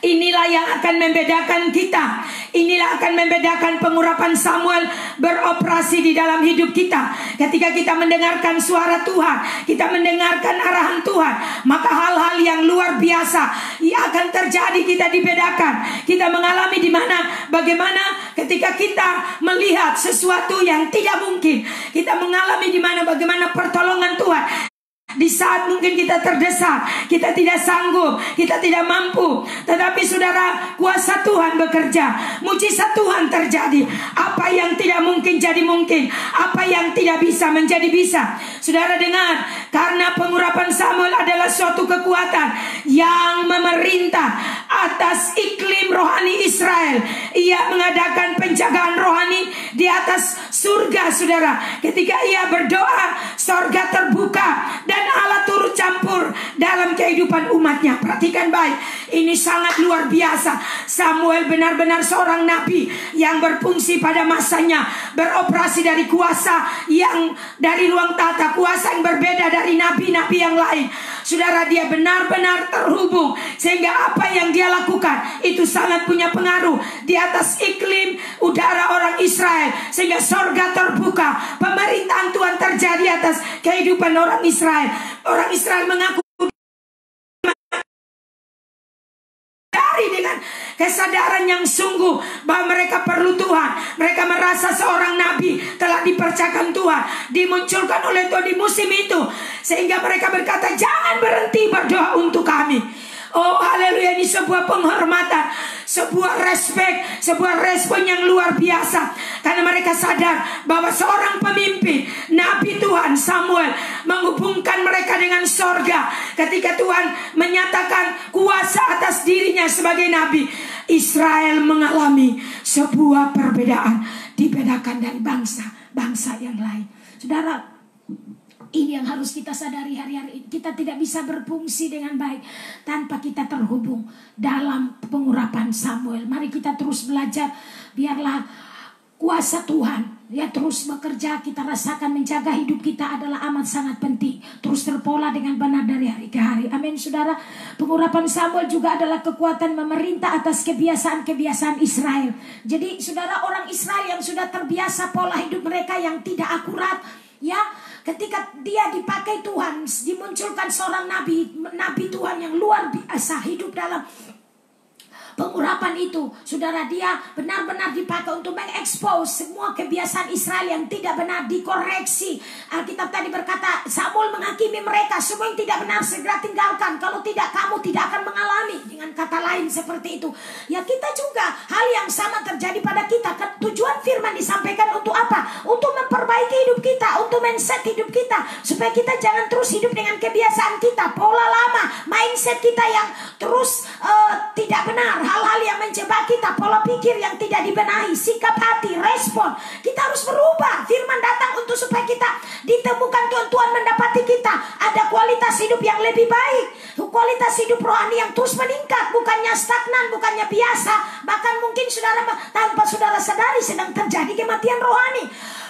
inilah yang akan membedakan kita. Inilah akan membedakan pengurapan Samuel beroperasi di dalam hidup kita. Ketika kita mendengarkan suara Tuhan, kita mendengarkan arahan Tuhan, maka hal-hal yang luar biasa yang akan terjadi kita dibedakan. Kita mengalami bagaimana ketika kita melihat sesuatu yang tidak mungkin. Kita mengalami bagaimana pertolongan Tuhan. Di saat mungkin kita terdesak, kita tidak sanggup, kita tidak mampu, tetapi saudara, kuasa Tuhan bekerja, mujizat Tuhan terjadi. Apa yang tidak mungkin jadi mungkin, apa yang tidak bisa menjadi bisa. Saudara dengar, karena pengurapan Samuel adalah suatu kekuatan yang memerintah atas iklim rohani Israel. Ia mengadakan penjagaan rohani di atas surga, saudara. Ketika ia berdoa, surga terbuka dan Allah turut campur dalam kehidupan umatnya. Perhatikan baik, ini sangat luar biasa. Samuel benar-benar seorang nabi yang berfungsi pada masanya, beroperasi dari kuasa yang dari ruang tata, kuasa yang berbeda dari nabi-nabi yang lain. Saudara, dia benar-benar terhubung, sehingga apa yang dia lakukan itu sangat punya pengaruh di atas iklim udara orang Israel, sehingga sorga terbuka, pemerintahan Tuhan terjadi atas kehidupan orang Israel. Orang Israel mengaku dengan kesadaran yang sungguh bahwa mereka perlu Tuhan. Mereka merasa seorang nabi telah dipercayakan Tuhan, dimunculkan oleh Tuhan di musim itu, sehingga mereka berkata, jangan berhenti berdoa untuk kami. Oh haleluya, ini sebuah penghormatan, sebuah respek, sebuah respon yang luar biasa. Karena mereka sadar bahwa seorang pemimpin, Nabi Tuhan Samuel, menghubungkan mereka dengan sorga. Ketika Tuhan menyatakan kuasa atas dirinya sebagai Nabi, Israel mengalami sebuah perbedaan, dibedakan dari bangsa yang lain. Saudara, ini yang harus kita sadari hari-hari ini. Kita tidak bisa berfungsi dengan baik tanpa kita terhubung dalam pengurapan Samuel. Mari kita terus belajar. Biarlah kuasa Tuhan terus bekerja. Kita rasakan menjaga hidup kita adalah amat sangat penting. Terus terpola dengan benar dari hari ke hari. Amin, saudara. Pengurapan Samuel juga adalah kekuatan memerintah atas kebiasaan-kebiasaan Israel. Jadi saudara, orang Israel yang sudah terbiasa pola hidup mereka yang tidak akurat, ketika dia dipakai Tuhan, dimunculkan seorang nabi Tuhan yang luar biasa hidup dalam pengurapan itu, saudara, dia benar-benar dipakai untuk mengekspos semua kebiasaan Israel yang tidak benar, dikoreksi. Alkitab tadi berkata, Samuel menghakimi mereka, semua yang tidak benar segera tinggalkan, kalau tidak kamu tidak akan mengalami. Dengan kata lain seperti itu. Ya, kita juga hal yang sama terjadi pada kita. Tujuan firman disampaikan untuk apa? Untuk memperbaiki hidup kita, untuk men-set hidup kita, supaya kita jangan terus hidup dengan kebiasaan kita, pola lama, mindset kita yang terus tidak benar, hal-hal yang menjebak kita, pola pikir yang tidak dibenahi, sikap hati, respon. Kita harus berubah. Firman datang untuk supaya kita ditemukan Tuhan mendapati kita ada kualitas hidup yang lebih baik, kualitas hidup rohani yang terus meningkat, bukannya stagnan, bukannya biasa. Bahkan mungkin saudara tanpa saudara sadari sedang terjadi kematian rohani.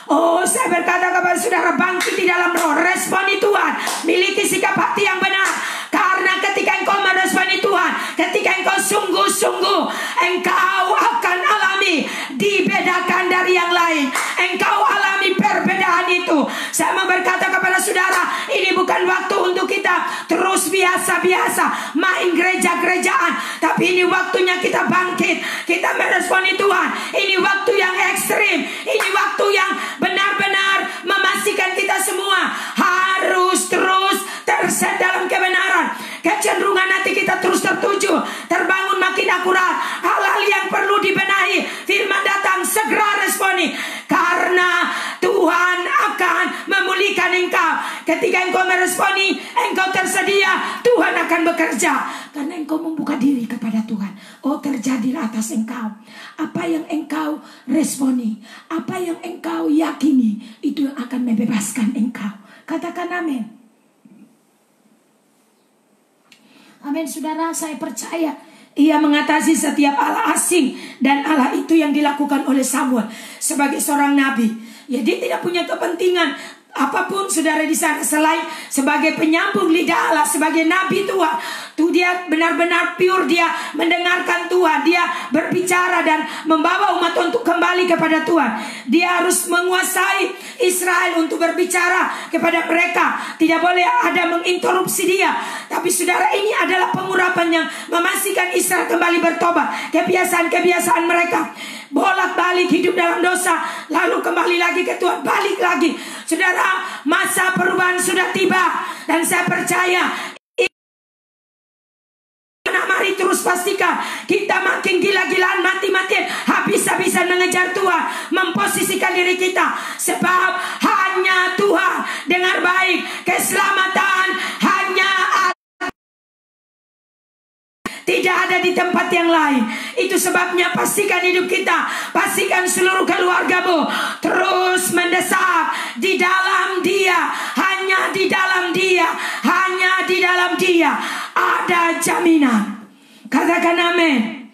Oh, saya berkata kepada saudara, bangkit di dalam roh, responi Tuhan, miliki sikap hati yang benar. Karena ketika engkau meresponi Tuhan, Ketika engkau sungguh-sungguh, engkau akan alami dibedakan dari yang lain. Engkau alami perbedaan itu. Saya mau berkata kepada saudara, ini bukan waktu untuk kita terus biasa-biasa main gereja-gerejaan, tapi ini waktunya kita bangkit, kita meresponi Tuhan. Ini waktu yang ekstrim, ini waktu yang benar-benar memastikan kita semua harus terus terset dalam kebenaran. Kecenderungan hati kita terus tertuju, terbangun makin akurat. Hal-hal yang perlu dibenahi, firman datang, segera responi, karena Tuhan akan memulihkan engkau. Ketika engkau meresponi, engkau tersedia, Tuhan akan bekerja. Karena engkau membuka diri kepada Tuhan. Oh, terjadilah atas engkau apa yang engkau responi, apa yang engkau yakini, itu yang akan membebaskan engkau. Katakan amin. Amin, saudara. Saya percaya Ia mengatasi setiap Allah asing, dan Allah itu yang dilakukan oleh Samuel sebagai seorang nabi. Ya, dia tidak punya kepentingan apapun, saudara, di sana selain sebagai penyambung lidah Allah, sebagai nabi Tuhan. Tuh dia benar-benar pure, dia mendengarkan Tuhan, dia berbicara dan membawa umat untuk kembali kepada Tuhan. Dia harus menguasai Israel untuk berbicara kepada mereka. Tidak boleh ada menginterupsi dia. Tapi saudara, ini adalah pengurapan yang memastikan Israel kembali bertobat. Kebiasaan-kebiasaan mereka bolak-balik hidup dalam dosa, lalu kembali lagi ke Tuhan, balik lagi. Saudara, masa perubahan sudah tiba, dan saya percaya, mari terus pastikan kita makin gila-gilaan, mati-matian, habis-habisan mengejar Tuhan, memposisikan diri kita. Sebab hanya Tuhan, dengar baik, keselamatan hanya tidak ada di tempat yang lain. Itu sebabnya pastikan hidup kita, pastikan seluruh keluargamu terus mendesak di dalam Dia. Hanya di dalam Dia, hanya di dalam Dia ada jaminan. Katakan amin.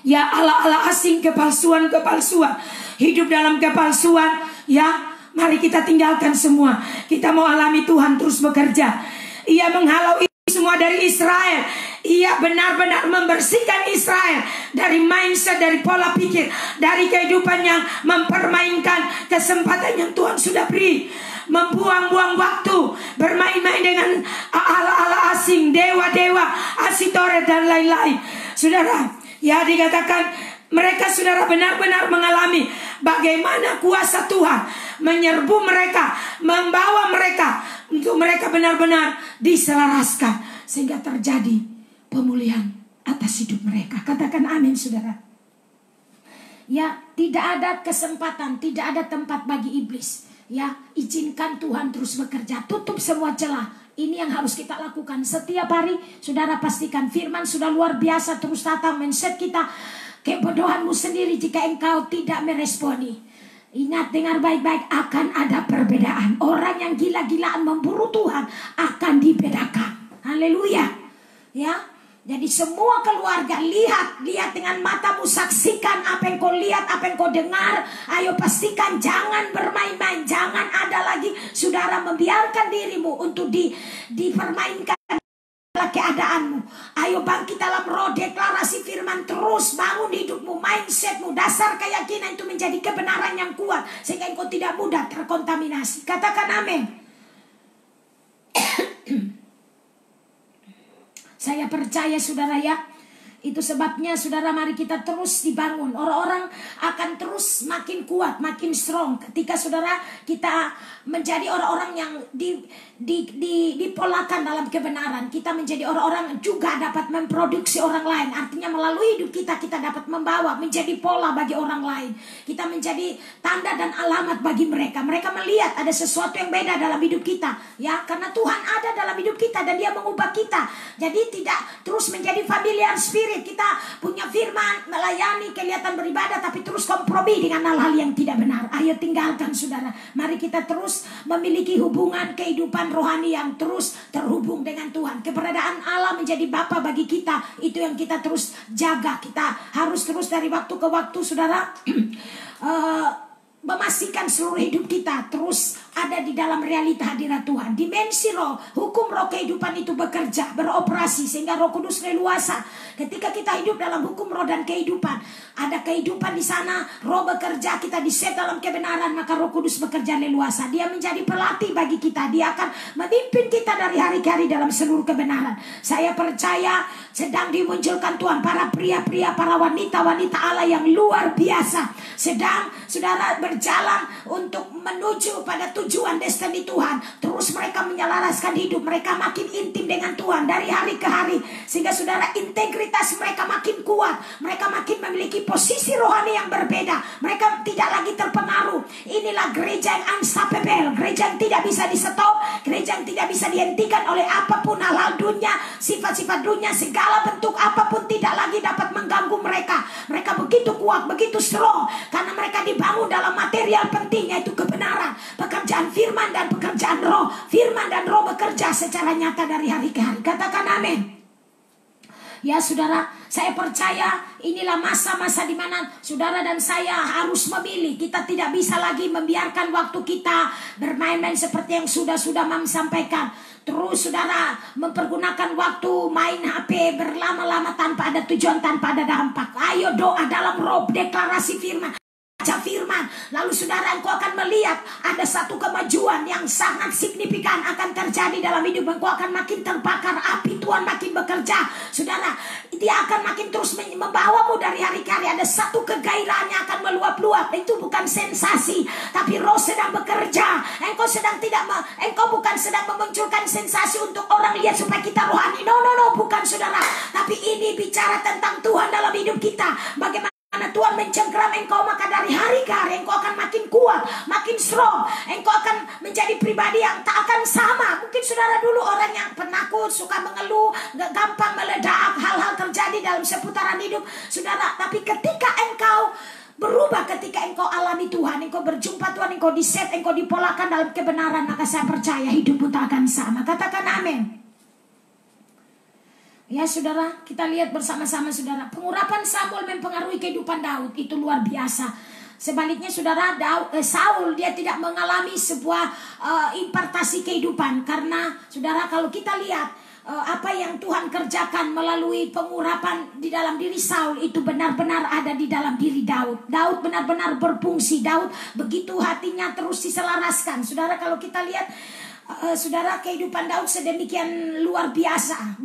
Ya, Allah-Allah asing, kepalsuan-kepalsuan, hidup dalam kepalsuan, ya, mari kita tinggalkan semua. Kita mau alami Tuhan terus bekerja. Ia menghalau semua dari Israel. Ia benar-benar membersihkan Israel dari mindset, dari pola pikir, dari kehidupan yang mempermainkan kesempatan yang Tuhan sudah beri. Membuang-buang waktu, bermain-main dengan Allah-Allah asing, dewa-dewa, Asitoret dan lain-lain. Saudara, ya, dikatakan mereka, saudara, benar-benar mengalami bagaimana kuasa Tuhan menyerbu mereka, membawa mereka untuk mereka benar-benar diselaraskan, sehingga terjadi pemulihan atas hidup mereka. Katakan amin, saudara. Ya, tidak ada kesempatan, tidak ada tempat bagi iblis. Ya, izinkan Tuhan terus bekerja, tutup semua celah. Ini yang harus kita lakukan setiap hari. Saudara, pastikan firman sudah luar biasa terus datang men-set kita. Kebodohanmu sendiri jika engkau tidak meresponi. Ingat, dengar baik-baik, akan ada perbedaan. Orang yang gila-gilaan memburu Tuhan akan dibedakan. Haleluya. Ya, jadi semua keluarga, lihat dengan matamu, saksikan apa yang kau lihat, apa yang kau dengar. Ayo pastikan, jangan bermain-main, jangan ada lagi saudara membiarkan dirimu untuk dipermainkan keadaanmu. Ayo bangkit dalam roh, deklarasi firman, terus bangun hidupmu, mindsetmu, dasar keyakinan itu menjadi kebenaran yang kuat, sehingga engkau tidak mudah terkontaminasi. Katakan amin. Saya percaya, saudara, ya, itu sebabnya, saudara, mari kita terus dibangun. Orang-orang akan terus makin kuat, makin strong ketika, saudara, kita menjadi orang-orang yang dipolakan dalam kebenaran. Kita menjadi orang-orang juga dapat memproduksi orang lain. Artinya melalui hidup kita dapat membawa, menjadi pola bagi orang lain. Kita menjadi tanda dan alamat bagi mereka. Mereka melihat ada sesuatu yang beda dalam hidup kita, ya, karena Tuhan ada dalam hidup kita dan Dia mengubah kita. Jadi tidak terus menjadi familiar spirit. Kita punya firman, melayani, kelihatan beribadah, tapi terus kompromi dengan hal-hal yang tidak benar. Ayo tinggalkan, saudara. Mari kita terus memiliki hubungan kehidupan rohani yang terus terhubung dengan Tuhan. Keberadaan Allah menjadi Bapa bagi kita, itu yang kita terus jaga. Kita harus terus dari waktu ke waktu, saudara, memastikan seluruh hidup kita terus ada di dalam realita hadirat Tuhan. Dimensi roh, hukum roh kehidupan itu bekerja, beroperasi sehingga Roh Kudus leluasa. Ketika kita hidup dalam hukum roh dan kehidupan, ada kehidupan di sana, roh bekerja, kita diset dalam kebenaran, maka Roh Kudus bekerja leluasa. Dia menjadi pelatih bagi kita, dia akan memimpin kita dari hari ke hari dalam seluruh kebenaran. Saya percaya sedang dimunculkan Tuhan para pria-pria, para wanita-wanita Allah yang luar biasa, sedang saudara berjalan untuk menuju pada tujuan destiny Tuhan. Terus mereka menyelaraskan hidup mereka makin intim dengan Tuhan dari hari ke hari, sehingga saudara integritas mereka makin kuat. Mereka makin memiliki posisi rohani yang berbeda. Mereka tidak lagi terpengaruh. Inilah gereja yang unstoppable, gereja yang tidak bisa di-stop, gereja yang tidak bisa dihentikan oleh apapun hal-hal dunia, sifat-sifat dunia, segala bentuk apapun tidak lagi dapat mengganggu mereka. Mereka begitu kuat, begitu strong, karena mereka dibangun dalam material penting, yaitu kebenaran, pekerjaan firman dan pekerjaan roh. Firman dan roh bekerja secara nyata dari hari ke hari. Katakan amin. Ya saudara, saya percaya inilah masa-masa di mana saudara dan saya harus memilih. Kita tidak bisa lagi membiarkan waktu kita bermain-main seperti yang sudah Mam sampaikan. Terus saudara mempergunakan waktu main HP berlama-lama tanpa ada tujuan, tanpa ada dampak. Ayo doa dalam roh, deklarasi firman, baca firman. Lalu saudara, engkau akan melihat ada satu kemajuan yang sangat signifikan akan terjadi dalam hidup. Engkau akan makin terbakar, api Tuhan makin bekerja. Saudara, dia akan makin terus membawamu dari hari ke hari. Ada satu kegairahan yang akan meluap-luap. Itu bukan sensasi, tapi roh sedang bekerja. Engkau bukan sedang memunculkan sensasi untuk orang lihat supaya kita rohani. No, bukan saudara. Tapi ini bicara tentang Tuhan dalam hidup kita. Bagaimana Tuhan mencengkeram engkau, maka dari hari ke hari engkau akan makin kuat, makin strong. Engkau akan menjadi pribadi yang tak akan sama. Mungkin saudara dulu orang yang penakut, suka mengeluh, gampang meledak, hal-hal terjadi dalam seputaran hidup saudara. Tapi ketika engkau berubah, ketika engkau alami Tuhan, engkau berjumpa Tuhan, engkau diset, engkau dipolakan dalam kebenaran, maka saya percaya hidupmu tak akan sama. Katakan amin. Ya saudara, kita lihat bersama-sama saudara, pengurapan Samuel mempengaruhi kehidupan Daud, itu luar biasa. Sebaliknya saudara, Saul dia tidak mengalami sebuah impartasi kehidupan. Karena saudara, kalau kita lihat apa yang Tuhan kerjakan melalui pengurapan di dalam diri Saul, itu benar-benar ada di dalam diri Daud. Daud benar-benar berfungsi. Daud begitu hatinya terus diselaraskan. Saudara, kalau kita lihat saudara, kehidupan Daud sedemikian luar biasa.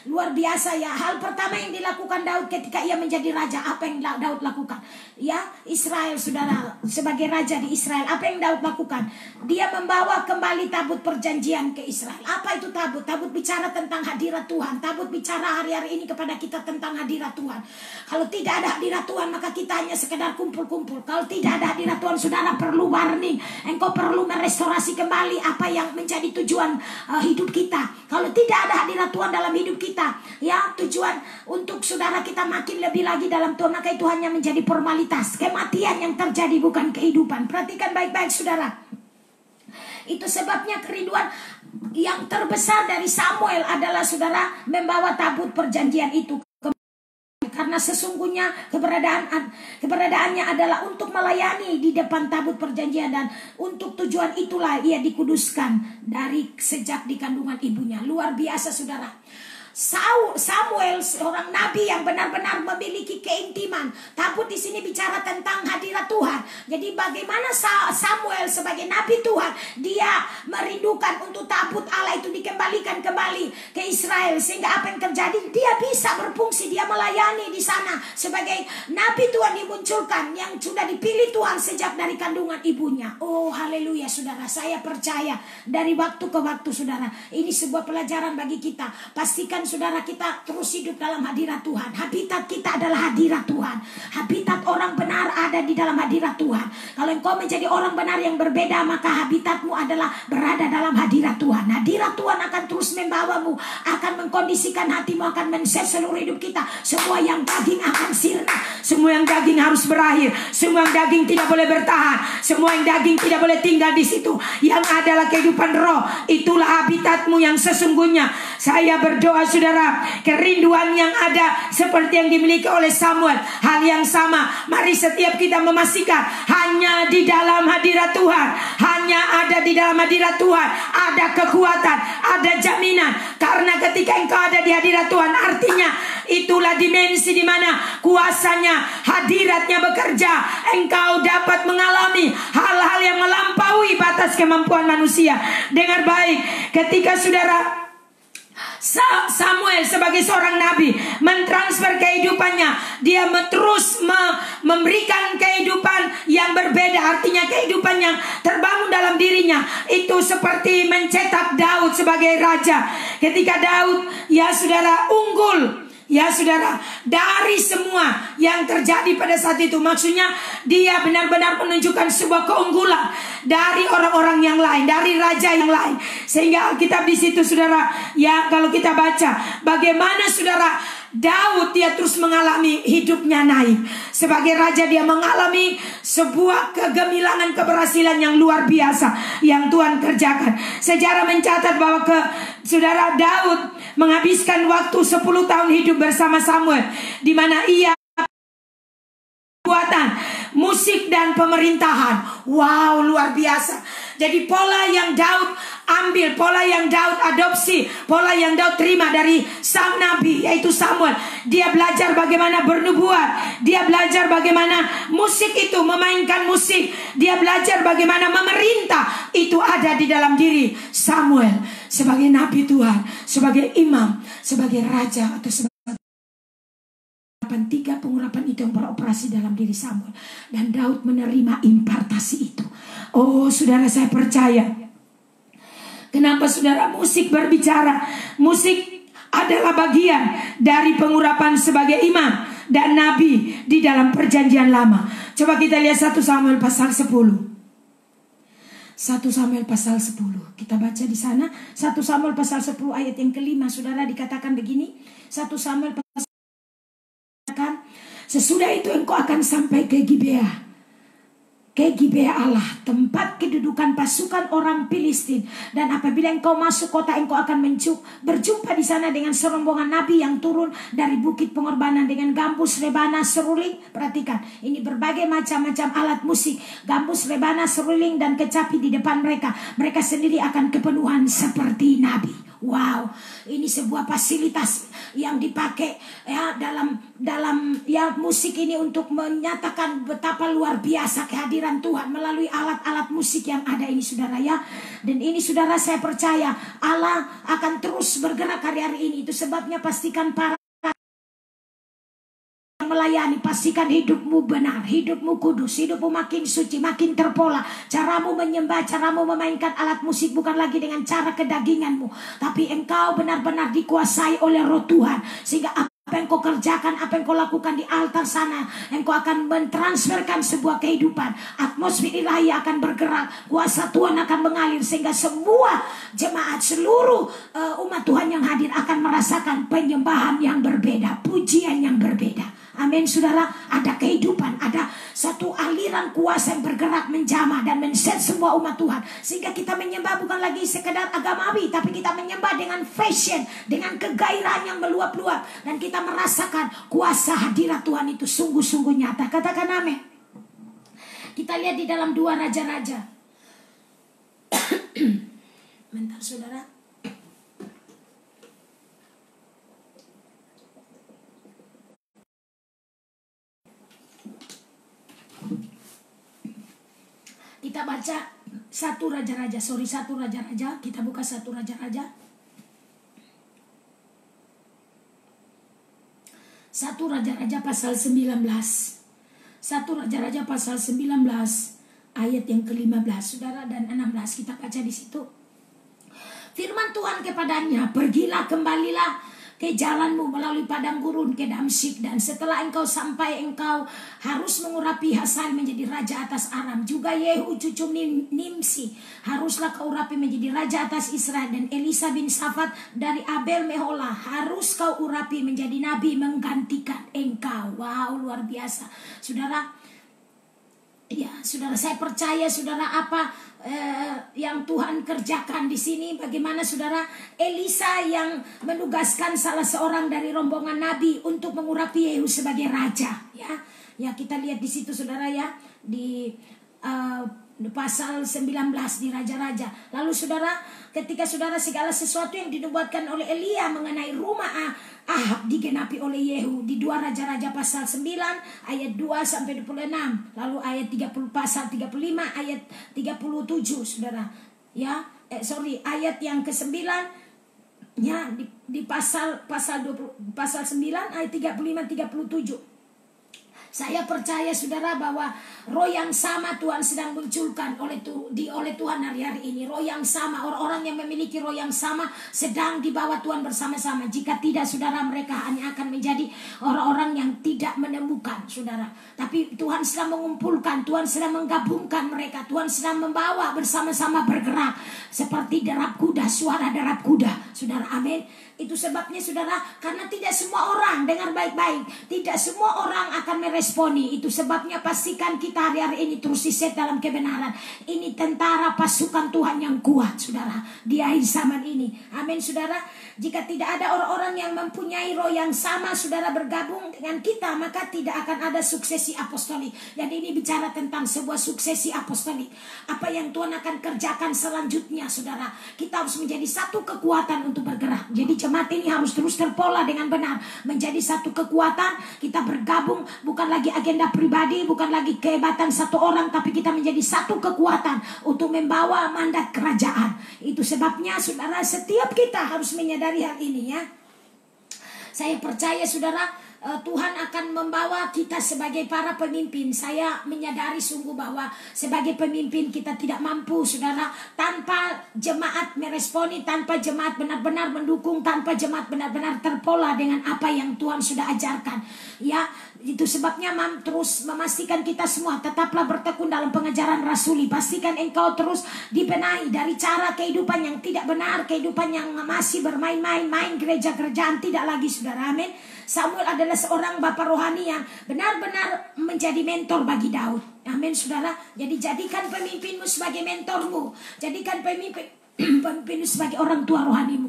Luar biasa ya. Hal pertama yang dilakukan Daud ketika ia menjadi raja, apa yang Daud lakukan? Ya, Israel saudara, sebagai raja di Israel, apa yang Daud lakukan? Dia membawa kembali tabut perjanjian ke Israel. Apa itu tabut? Tabut bicara tentang hadirat Tuhan. Tabut bicara hari-hari ini kepada kita tentang hadirat Tuhan. Kalau tidak ada hadirat Tuhan, maka kita hanya sekedar kumpul-kumpul. Kalau tidak ada hadirat Tuhan, saudara perlu warning. Engkau perlu merestorasi kembali apa yang menjadi tujuan hidup kita. Kalau tidak ada hadirat Tuhan dalam hidup kita, ya, tujuan untuk saudara kita makin lebih lagi dalam Tuhan, maka itu hanya menjadi formalitas, kematian yang terjadi, bukan kehidupan. Perhatikan baik-baik saudara. Itu sebabnya kerinduan yang terbesar dari Samuel adalah saudara membawa tabut perjanjian itu. Karena sesungguhnya keberadaannya adalah untuk melayani di depan tabut perjanjian, dan untuk tujuan itulah ia dikuduskan dari sejak di kandungan ibunya. Luar biasa saudara. Samuel seorang nabi yang benar-benar memiliki keintiman. Tabut di sini bicara tentang hadirat Tuhan. Jadi bagaimana Samuel sebagai nabi Tuhan, dia merindukan untuk tabut Allah itu dikembalikan kembali ke Israel, sehingga apa yang terjadi, dia bisa berfungsi, dia melayani di sana sebagai nabi Tuhan dimunculkan, yang sudah dipilih Tuhan sejak dari kandungan ibunya. Oh haleluya saudara, saya percaya dari waktu ke waktu saudara, ini sebuah pelajaran bagi kita. Pastikan saudara kita terus hidup dalam hadirat Tuhan. Habitat kita adalah hadirat Tuhan. Habitat orang benar ada di dalam hadirat Tuhan. Kalau engkau menjadi orang benar yang berbeda, maka habitatmu adalah berada dalam hadirat Tuhan. Hadirat Tuhan akan terus membawamu, akan mengkondisikan hatimu, akan men-set seluruh hidup kita. Semua yang daging akan sirna. Semua yang daging harus berakhir. Semua yang daging tidak boleh bertahan. Semua yang daging tidak boleh tinggal di situ. Yang adalah kehidupan roh. Itulah habitatmu yang sesungguhnya. Saya berdoa saudara, kerinduan yang ada seperti yang dimiliki oleh Samuel, hal yang sama. Mari setiap kita memastikan hanya di dalam hadirat Tuhan, hanya ada di dalam hadirat Tuhan ada kekuatan, ada jaminan. Karena ketika engkau ada di hadirat Tuhan, artinya itulah dimensi di mana kuasanya, hadiratnya bekerja. Engkau dapat mengalami hal-hal yang melampaui batas kemampuan manusia. Dengar baik, ketika saudara Samuel sebagai seorang nabi mentransfer kehidupannya, dia terus memberikan kehidupan yang berbeda. Artinya kehidupan yang terbangun dalam dirinya itu seperti mencetak Daud sebagai raja. Ketika Daud, ya saudara, unggul, ya saudara, dari semua yang terjadi pada saat itu. Maksudnya dia benar-benar menunjukkan sebuah keunggulan dari orang-orang yang lain, dari raja yang lain. Sehingga Alkitab di situ saudara, ya kalau kita baca bagaimana saudara Daud, dia terus mengalami hidupnya naik. Sebagai raja dia mengalami sebuah kegemilangan, keberhasilan yang luar biasa yang Tuhan kerjakan. Sejarah mencatat bahwa saudara Daud menghabiskan waktu 10 tahun hidup bersama Samuel, di mana ia buatan musik dan pemerintahan. Wow, luar biasa. Jadi pola yang Daud ambil, pola yang Daud adopsi, pola yang Daud terima dari sang nabi yaitu Samuel. Dia belajar bagaimana bernubuat, dia belajar bagaimana musik itu, memainkan musik, dia belajar bagaimana memerintah. Itu ada di dalam diri Samuel sebagai nabi Tuhan, sebagai imam, sebagai raja, atau sebagai tiga pengurapan itu yang beroperasi dalam diri Samuel. Dan Daud menerima impartasi itu. Oh saudara, saya percaya. Kenapa saudara musik berbicara? Musik adalah bagian dari pengurapan sebagai imam dan nabi di dalam perjanjian lama. Coba kita lihat 1 Samuel pasal 10. 1 Samuel pasal 10. Kita baca di sana 1 Samuel pasal 10 ayat yang kelima. Saudara, dikatakan begini. 1 Samuel pasal 10. Sesudah itu engkau akan sampai ke Gibea, Allah, tempat kedudukan pasukan orang Filistin. Dan apabila engkau masuk kota, engkau akan berjumpa di sana dengan serombongan nabi yang turun dari bukit pengorbanan dengan gambus, rebana, seruling. Perhatikan, ini berbagai macam-macam alat musik, gambus, rebana, seruling dan kecapi di depan mereka. Mereka sendiri akan kepenuhan seperti nabi. Wow, ini sebuah fasilitas yang dipakai ya dalam ya musik ini untuk menyatakan betapa luar biasa kehadiran Tuhan melalui alat-alat musik yang ada ini saudara ya. Dan ini saudara, saya percaya Allah akan terus bergerak hari-hari ini. Itu sebabnya pastikan para melayani, pastikan hidupmu benar, hidupmu kudus, hidupmu makin suci, makin terpola. Caramu menyembah, caramu memainkan alat musik bukan lagi dengan cara kedaginganmu, tapi engkau benar-benar dikuasai oleh Roh Tuhan. Sehingga apa yang kau kerjakan, apa yang kau lakukan di altar sana, engkau akan mentransferkan sebuah kehidupan. Atmosfer ilahi akan bergerak, kuasa Tuhan akan mengalir, sehingga semua jemaat, seluruh umat Tuhan yang hadir akan merasakan penyembahan yang berbeda, pujian yang berbeda. Amin saudara, ada kehidupan, ada satu aliran kuasa yang bergerak menjamah dan men-set semua umat Tuhan. Sehingga kita menyembah bukan lagi sekedar agamawi, tapi kita menyembah dengan fashion, dengan kegairahan yang meluap-luap. Dan kita merasakan kuasa hadirat Tuhan itu sungguh-sungguh nyata. Katakan amin. Kita lihat di dalam 2 Raja-Raja. Bentar saudara. Kita baca 1 Raja-Raja. Kita buka 1 Raja-Raja. 1 Raja-Raja pasal 19. 1 Raja-Raja pasal 19 ayat yang ke-15 saudara dan 16. Kita baca di situ. Firman Tuhan kepadanya, pergilah, kembalilah ke jalanmu melalui padang gurun ke Damsyik, dan setelah engkau sampai, engkau harus mengurapi Hazael menjadi raja atas Aram. Juga Yehu cucu Nimsi haruslah kau urapi menjadi raja atas Israel, dan Elisa bin Safat dari Abel Meholah harus kau urapi menjadi nabi menggantikan engkau. Wow, luar biasa saudara. Ya saudara, saya percaya saudara, apa yang Tuhan kerjakan di sini. Bagaimana saudara Elisa yang menugaskan salah seorang dari rombongan nabi untuk mengurapi Yehu sebagai raja, ya kita lihat di situ saudara ya, di pasal 19 di Raja-Raja. Lalu saudara, ketika saudara segala sesuatu yang dinubuatkan oleh Elia mengenai rumah Ahab digenapi oleh Yehu di 2 Raja-Raja pasal 9 ayat 2 sampai 26. Lalu ayat 30 pasal 35 ayat 37 saudara. Ayat yang ke-9 ya di pasal 20, pasal 9 ayat 35 37. Saya percaya saudara bahwa roh yang sama Tuhan sedang munculkan oleh Tuhan hari-hari ini. Roh yang sama, orang-orang yang memiliki roh yang sama sedang dibawa Tuhan bersama-sama. Jika tidak saudara, mereka hanya akan menjadi orang-orang yang tidak menemukan saudara. Tapi Tuhan sedang mengumpulkan, Tuhan sedang menggabungkan mereka. Tuhan sedang membawa bersama-sama bergerak seperti derap kuda, suara derap kuda saudara, amin. Itu sebabnya saudara, karena tidak semua orang dengar baik-baik, tidak semua orang akan meresponi. Itu sebabnya pastikan kita hari-hari ini terus diset dalam kebenaran. Ini tentara pasukan Tuhan yang kuat saudara di akhir zaman ini, amin saudara. Jika tidak ada orang-orang yang mempunyai roh yang sama saudara bergabung dengan kita, maka tidak akan ada suksesi apostolik. Dan ini bicara tentang sebuah suksesi apostolik. Apa yang Tuhan akan kerjakan selanjutnya saudara, kita harus menjadi satu kekuatan untuk bergerak. Jadi jemaat ini harus terus terpola dengan benar, menjadi satu kekuatan. Kita bergabung, bukan lagi agenda pribadi, bukan lagi kehebatan satu orang, tapi kita menjadi satu kekuatan untuk membawa mandat kerajaan. Itu sebabnya saudara, setiap kita harus menyadari hal ini ya. Saya percaya saudara, Tuhan akan membawa kita sebagai para pemimpin. Saya menyadari sungguh bahwa sebagai pemimpin kita tidak mampu saudara, tanpa jemaat meresponi, tanpa jemaat benar-benar mendukung, tanpa jemaat benar-benar terpola dengan apa yang Tuhan sudah ajarkan. Ya, itu sebabnya terus memastikan kita semua tetaplah bertekun dalam pengajaran rasuli. Pastikan engkau terus dibenahi dari cara kehidupan yang tidak benar, kehidupan yang masih bermain-main, main gereja-gerejaan, tidak lagi saudara, amin. Samuel adalah seorang bapa rohani yang benar-benar menjadi mentor bagi Daud, amin saudara. Jadi jadikan pemimpinmu sebagai mentormu, jadikan pemimpinmu sebagai orang tua rohanimu,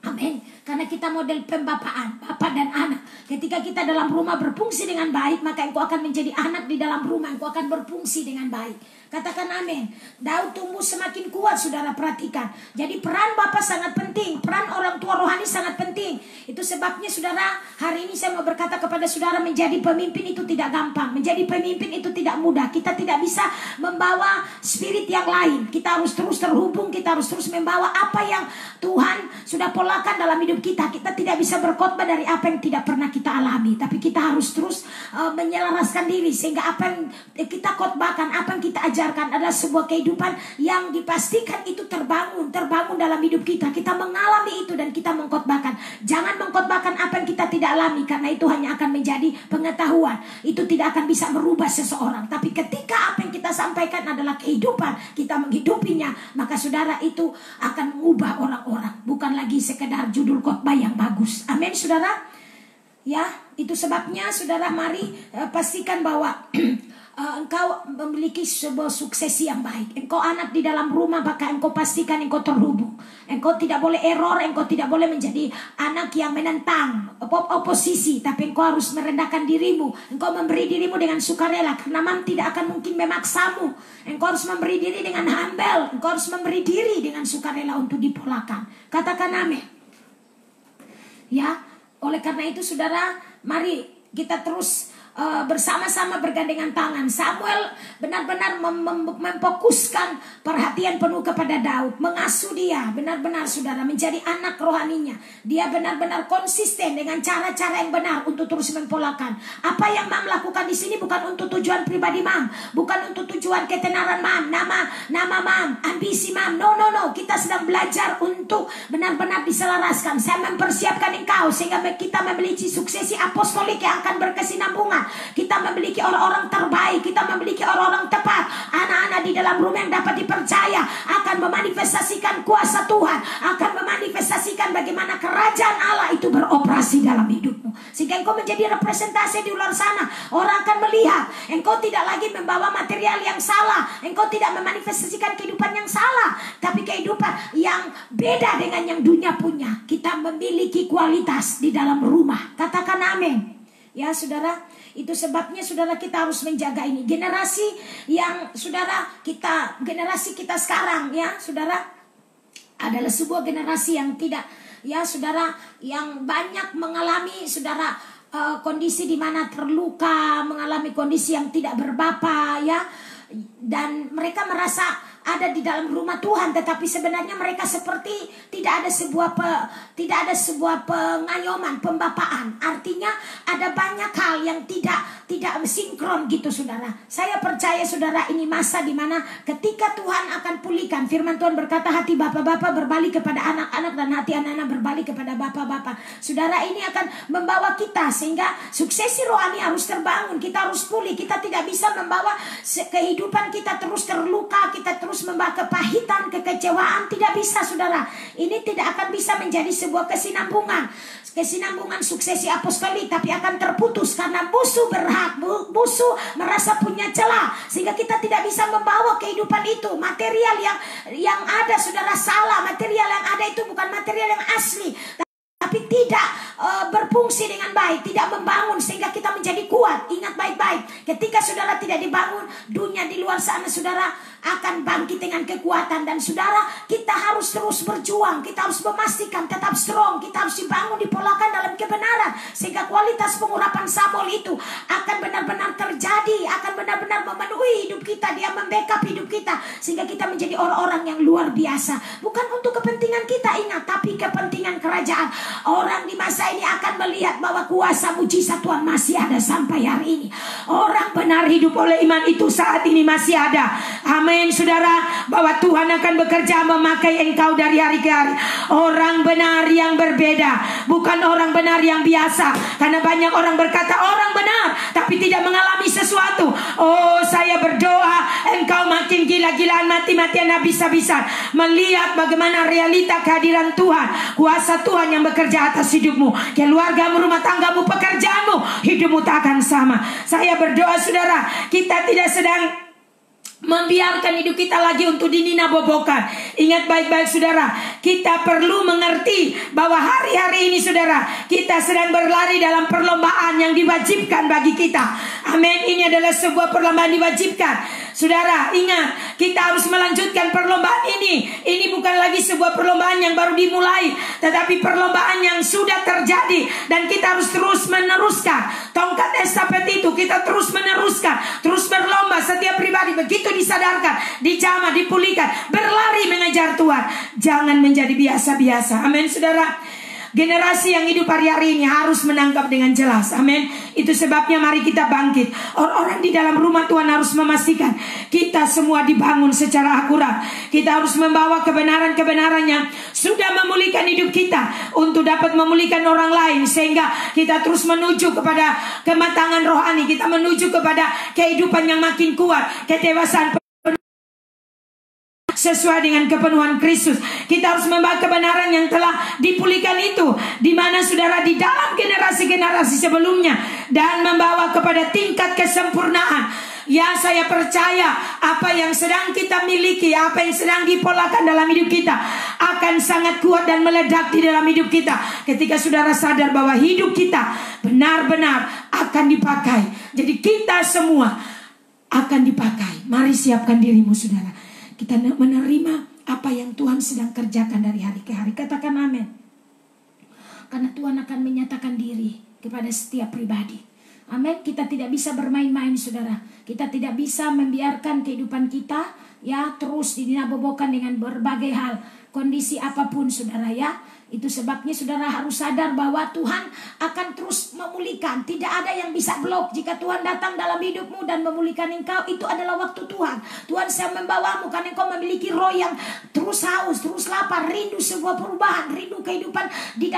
amin. Karena kita model pembapaan, bapa dan anak. Ketika kita dalam rumah berfungsi dengan baik, maka engkau akan menjadi anak di dalam rumah, engkau akan berfungsi dengan baik. Katakan amin. Daud tumbuh semakin kuat saudara, perhatikan. Jadi peran bapa sangat penting, peran orang tua rohani sangat penting. Itu sebabnya saudara, hari ini saya mau berkata kepada saudara, menjadi pemimpin itu tidak gampang, menjadi pemimpin itu tidak mudah. Kita tidak bisa membawa spirit yang lain. Kita harus terus terhubung, kita harus terus membawa apa yang Tuhan sudah polakan dalam hidup kita. Kita tidak bisa berkhotbah dari apa yang tidak pernah kita alami, tapi kita harus terus menyelaraskan diri sehingga apa yang kita khotbahkan, apa yang kita ajarkan adalah sebuah kehidupan yang dipastikan itu terbangun dalam hidup kita. Kita mengalami itu dan kita mengkhotbahkan. Jangan mengkhotbahkan apa yang kita tidak alami, karena itu hanya akan menjadi pengetahuan. Itu tidak akan bisa merubah seseorang. Tapi ketika apa yang kita sampaikan adalah kehidupan, kita menghidupinya, maka saudara itu akan mengubah orang-orang. Bukan lagi sekedar judul khotbah yang bagus, amin saudara. Ya, itu sebabnya saudara, mari pastikan bahwa engkau memiliki sebuah suksesi yang baik. Engkau anak di dalam rumah, maka engkau pastikan engkau terhubung. Engkau tidak boleh error, engkau tidak boleh menjadi anak yang menentang, oposisi, tapi engkau harus merendahkan dirimu. Engkau memberi dirimu dengan sukarela, karena Mam tidak akan mungkin memaksamu. Engkau harus memberi diri dengan humble, engkau harus memberi diri dengan sukarela untuk dipolakan. Katakan amin. Ya, oleh karena itu saudara, mari kita terus bersama-sama bergandengan tangan. Samuel benar-benar memfokuskan perhatian penuh kepada Daud, mengasuh dia benar-benar saudara menjadi anak rohaninya. Dia benar-benar konsisten dengan cara-cara yang benar untuk terus mempolakan. Apa yang Mam lakukan di sini bukan untuk tujuan pribadi Mam, bukan untuk tujuan ketenaran Mam, nama Mam, ambisi Mam. No. Kita sedang belajar untuk benar-benar diselaraskan. Saya mempersiapkan engkau sehingga kita memiliki suksesi apostolik yang akan berkesinambungan. Kita memiliki orang-orang terbaik, kita memiliki orang-orang tepat, anak-anak di dalam rumah yang dapat dipercaya akan memanifestasikan kuasa Tuhan, akan memanifestasikan bagaimana kerajaan Allah itu beroperasi dalam hidupmu. Sehingga engkau menjadi representasi di luar sana. Orang akan melihat engkau tidak lagi membawa material yang salah, engkau tidak memanifestasikan kehidupan yang salah, tapi kehidupan yang beda dengan yang dunia punya. Kita memiliki kualitas di dalam rumah. Katakan amin. Ya saudara, itu sebabnya saudara kita harus menjaga ini. Generasi yang saudara generasi kita sekarang ya saudara, adalah sebuah generasi yang tidak, ya saudara, yang banyak mengalami saudara kondisi di mana terluka, mengalami kondisi yang tidak berbapa ya. Dan mereka merasa ada di dalam rumah Tuhan, tetapi sebenarnya mereka seperti tidak ada sebuah pengayoman, pembapaan. Artinya ada banyak hal yang tidak sinkron gitu saudara. Saya percaya saudara, ini masa di mana ketika Tuhan akan pulihkan. Firman Tuhan berkata hati bapak-bapak berbalik kepada anak-anak dan hati anak-anak berbalik kepada bapak-bapak. Saudara, ini akan membawa kita sehingga suksesi rohani harus terbangun. Kita harus pulih. Kita tidak bisa membawa kehidupan kita terus terluka, kita terus membawa kepahitan, kekecewaan. Tidak bisa saudara. Ini tidak akan bisa menjadi sebuah kesinambungan suksesi apostolik, tapi akan terputus karena musuh merasa punya celah, sehingga kita tidak bisa membawa kehidupan itu. Material yang ada saudara salah, material yang ada itu bukan material yang asli, tapi tidak berfungsi dengan baik, tidak membangun sehingga kita menjadi kuat. Ingat baik-baik, ketika saudara tidak dibangun, dunia di luar sana saudara akan bangkit dengan kekuatan. Dan saudara, kita harus terus berjuang, kita harus memastikan tetap strong, kita harus dibangun, dipolakan dalam kebenaran, sehingga kualitas pengurapan Samuel itu akan benar-benar terjadi, akan benar-benar memenuhi hidup kita. Dia membackup hidup kita sehingga kita menjadi orang-orang yang luar biasa, bukan untuk kepentingan kita, ingat, tapi kepentingan kerajaan. Orang di masa ini akan melihat bahwa kuasa mujizat Tuhan masih ada sampai hari ini. Orang benar hidup oleh iman itu saat ini masih ada. Amin saudara, bahwa Tuhan akan bekerja memakai engkau dari hari ke hari. Orang benar yang berbeda, bukan orang benar yang biasa. Karena banyak orang berkata orang benar tapi tidak mengalami sesuatu. Oh, saya berdoa engkau makin gila-gilaan, mati-matian, habis-habisan melihat bagaimana realita kehadiran Tuhan, kuasa Tuhan yang bekerja atas hidupmu, keluargamu, rumah tanggamu, pekerjaanmu. Hidupmu tak akan sama. Saya berdoa saudara, kita tidak sedang membiarkan hidup kita lagi untuk dininabobokan. Ingat baik-baik saudara, kita perlu mengerti bahwa hari-hari ini saudara, kita sedang berlari dalam perlombaan yang diwajibkan bagi kita. Amin. Ini adalah sebuah perlombaan diwajibkan. Saudara, ingat, kita harus melanjutkan perlombaan ini. Ini bukan lagi sebuah perlombaan yang baru dimulai, tetapi perlombaan yang sudah terjadi. Dan kita harus terus meneruskan tongkat estafet itu. Kita terus meneruskan, terus berlomba. Setiap pribadi begitu disadarkan, dijamah, dipulihkan, berlari mengejar Tuhan. Jangan menjadi biasa-biasa. Amin saudara. Generasi yang hidup hari-hari ini harus menangkap dengan jelas. Amin. Itu sebabnya mari kita bangkit. Orang-orang di dalam rumah Tuhan harus memastikan kita semua dibangun secara akurat. Kita harus membawa kebenaran-kebenaran yang sudah memulihkan hidup kita untuk dapat memulihkan orang lain, sehingga kita terus menuju kepada kematangan rohani. Kita menuju kepada kehidupan yang makin kuat, kedewasaan sesuai dengan kepenuhan Kristus. Kita harus membawa kebenaran yang telah dipulihkan itu, di mana saudara di dalam generasi-generasi sebelumnya, dan membawa kepada tingkat kesempurnaan. Ya, saya percaya apa yang sedang kita miliki, apa yang sedang dipolakan dalam hidup kita akan sangat kuat dan meledak di dalam hidup kita ketika saudara sadar bahwa hidup kita benar-benar akan dipakai. Jadi kita semua akan dipakai. Mari siapkan dirimu saudara. Kita menerima apa yang Tuhan sedang kerjakan dari hari ke hari. Katakan amin. Karena Tuhan akan menyatakan diri kepada setiap pribadi. Amin. Kita tidak bisa bermain-main saudara. Kita tidak bisa membiarkan kehidupan kita ya terus dinabobokan dengan berbagai hal, kondisi apapun saudara ya. Itu sebabnya saudara harus sadar bahwa Tuhan akan terus memulihkan. Tidak ada yang bisa blok. Jika Tuhan datang dalam hidupmu dan memulihkan engkau, itu adalah waktu Tuhan. Tuhan sedang membawamu karena engkau memiliki roh yang terus haus, terus lapar, rindu sebuah perubahan, rindu kehidupan di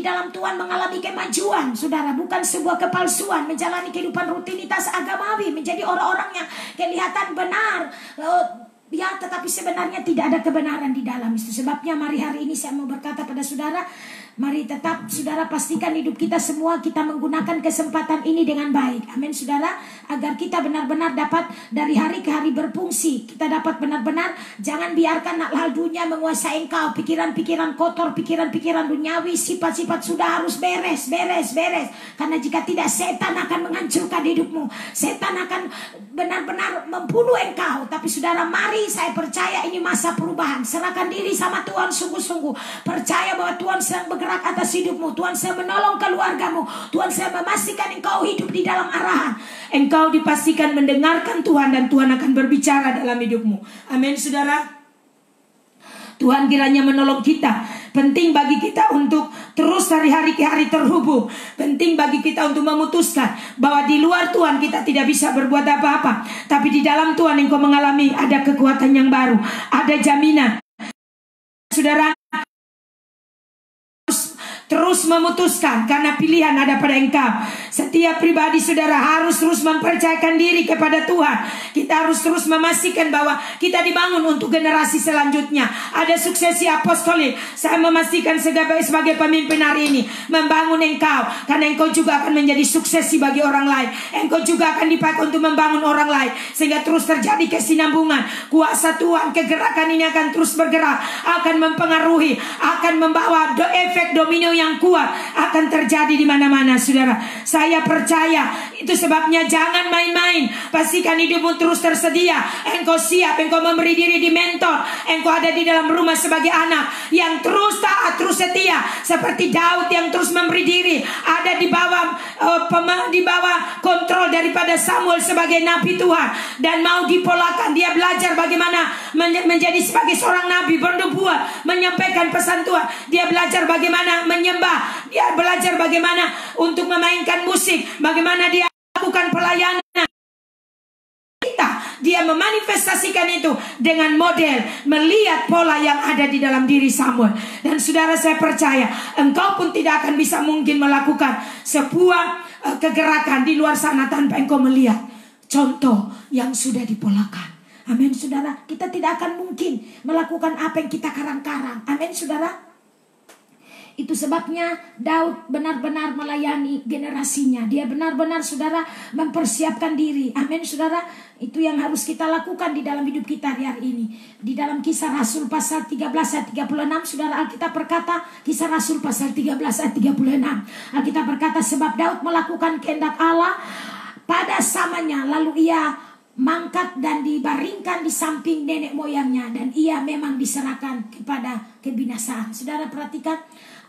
dalam Tuhan, mengalami kemajuan. Saudara, bukan sebuah kepalsuan, menjalani kehidupan rutinitas agamawi, menjadi orang-orang yang kelihatan benar, Ya, tetapi sebenarnya tidak ada kebenaran di dalam itu. Sebabnya mari hari ini saya mau berkata pada saudara, mari tetap saudara pastikan hidup kita semua kita menggunakan kesempatan ini dengan baik. Amin saudara, agar kita benar-benar dapat dari hari ke hari berfungsi. Kita dapat benar-benar, jangan biarkan hal dunia menguasai engkau. Pikiran-pikiran kotor, pikiran-pikiran duniawi, sifat-sifat sudah harus beres. Karena jika tidak, setan akan menghancurkan hidupmu. Setan akan benar-benar membunuh engkau. Tapi saudara, mari saya percaya ini masa perubahan. Serahkan diri sama Tuhan sungguh-sungguh. Percaya bahwa Tuhan sedang bergerak atas hidupmu. Tuhan sedang menolong keluargamu. Tuhan sedang memastikan engkau hidup di dalam arahan. Engkau dipastikan mendengarkan Tuhan dan Tuhan akan berbicara dalam hidupmu. Amin saudara. Tuhan kiranya menolong kita. Penting bagi kita untuk terus dari hari ke hari terhubung. Penting bagi kita untuk memutuskan bahwa di luar Tuhan kita tidak bisa berbuat apa-apa. Tapi di dalam Tuhan engkau mengalami ada kekuatan yang baru. Ada jaminan. Saudara, terus memutuskan karena pilihan ada pada engkau. Setiap pribadi saudara harus terus mempercayakan diri kepada Tuhan. Kita harus terus memastikan bahwa kita dibangun untuk generasi selanjutnya. Ada suksesi apostolik. Saya memastikan sebagai pemimpin hari ini membangun engkau, karena engkau juga akan menjadi suksesi bagi orang lain. Engkau juga akan dipakai untuk membangun orang lain, sehingga terus terjadi kesinambungan. Kuasa Tuhan, kegerakan ini akan terus bergerak, akan mempengaruhi, akan membawa efek domino yang kuat akan terjadi di mana-mana saudara. Saya percaya itu sebabnya jangan main-main. Pastikan hidupmu terus tersedia. Engkau siap, engkau memberi diri di mentor. Engkau ada di dalam rumah sebagai anak yang terus taat, terus setia, seperti Daud yang terus memberi diri, ada di bawah kontrol daripada Samuel sebagai nabi Tuhan, dan mau dipolakan. Dia belajar bagaimana menjadi sebagai seorang nabi, bernubuat, menyampaikan pesan Tuhan. Dia belajar bagaimana menyembah. Dia belajar bagaimana untuk memainkan musik, bagaimana dia lakukan pelayanan. Dia memanifestasikan itu dengan model, melihat pola yang ada di dalam diri Samuel. Dan saudara, saya percaya engkau pun tidak akan bisa mungkin melakukan sebuah kegerakan di luar sana tanpa engkau melihat contoh yang sudah dipolakan. Amin saudara. Kita tidak akan mungkin melakukan apa yang kita karang-karang. Amin saudara. Itu sebabnya Daud benar-benar melayani generasinya. Dia benar-benar saudara mempersiapkan diri. Amin saudara. Itu yang harus kita lakukan di dalam hidup kita hari ini. Di dalam Kisah Rasul pasal 13 ayat 36 saudara, Alkitab berkata, Kisah Rasul pasal 13 ayat 36, Alkitab berkata, sebab Daud melakukan kehendak Allah pada samanya, lalu ia mangkat dan dibaringkan di samping nenek moyangnya, dan ia memang diserahkan kepada kebinasaan. Saudara perhatikan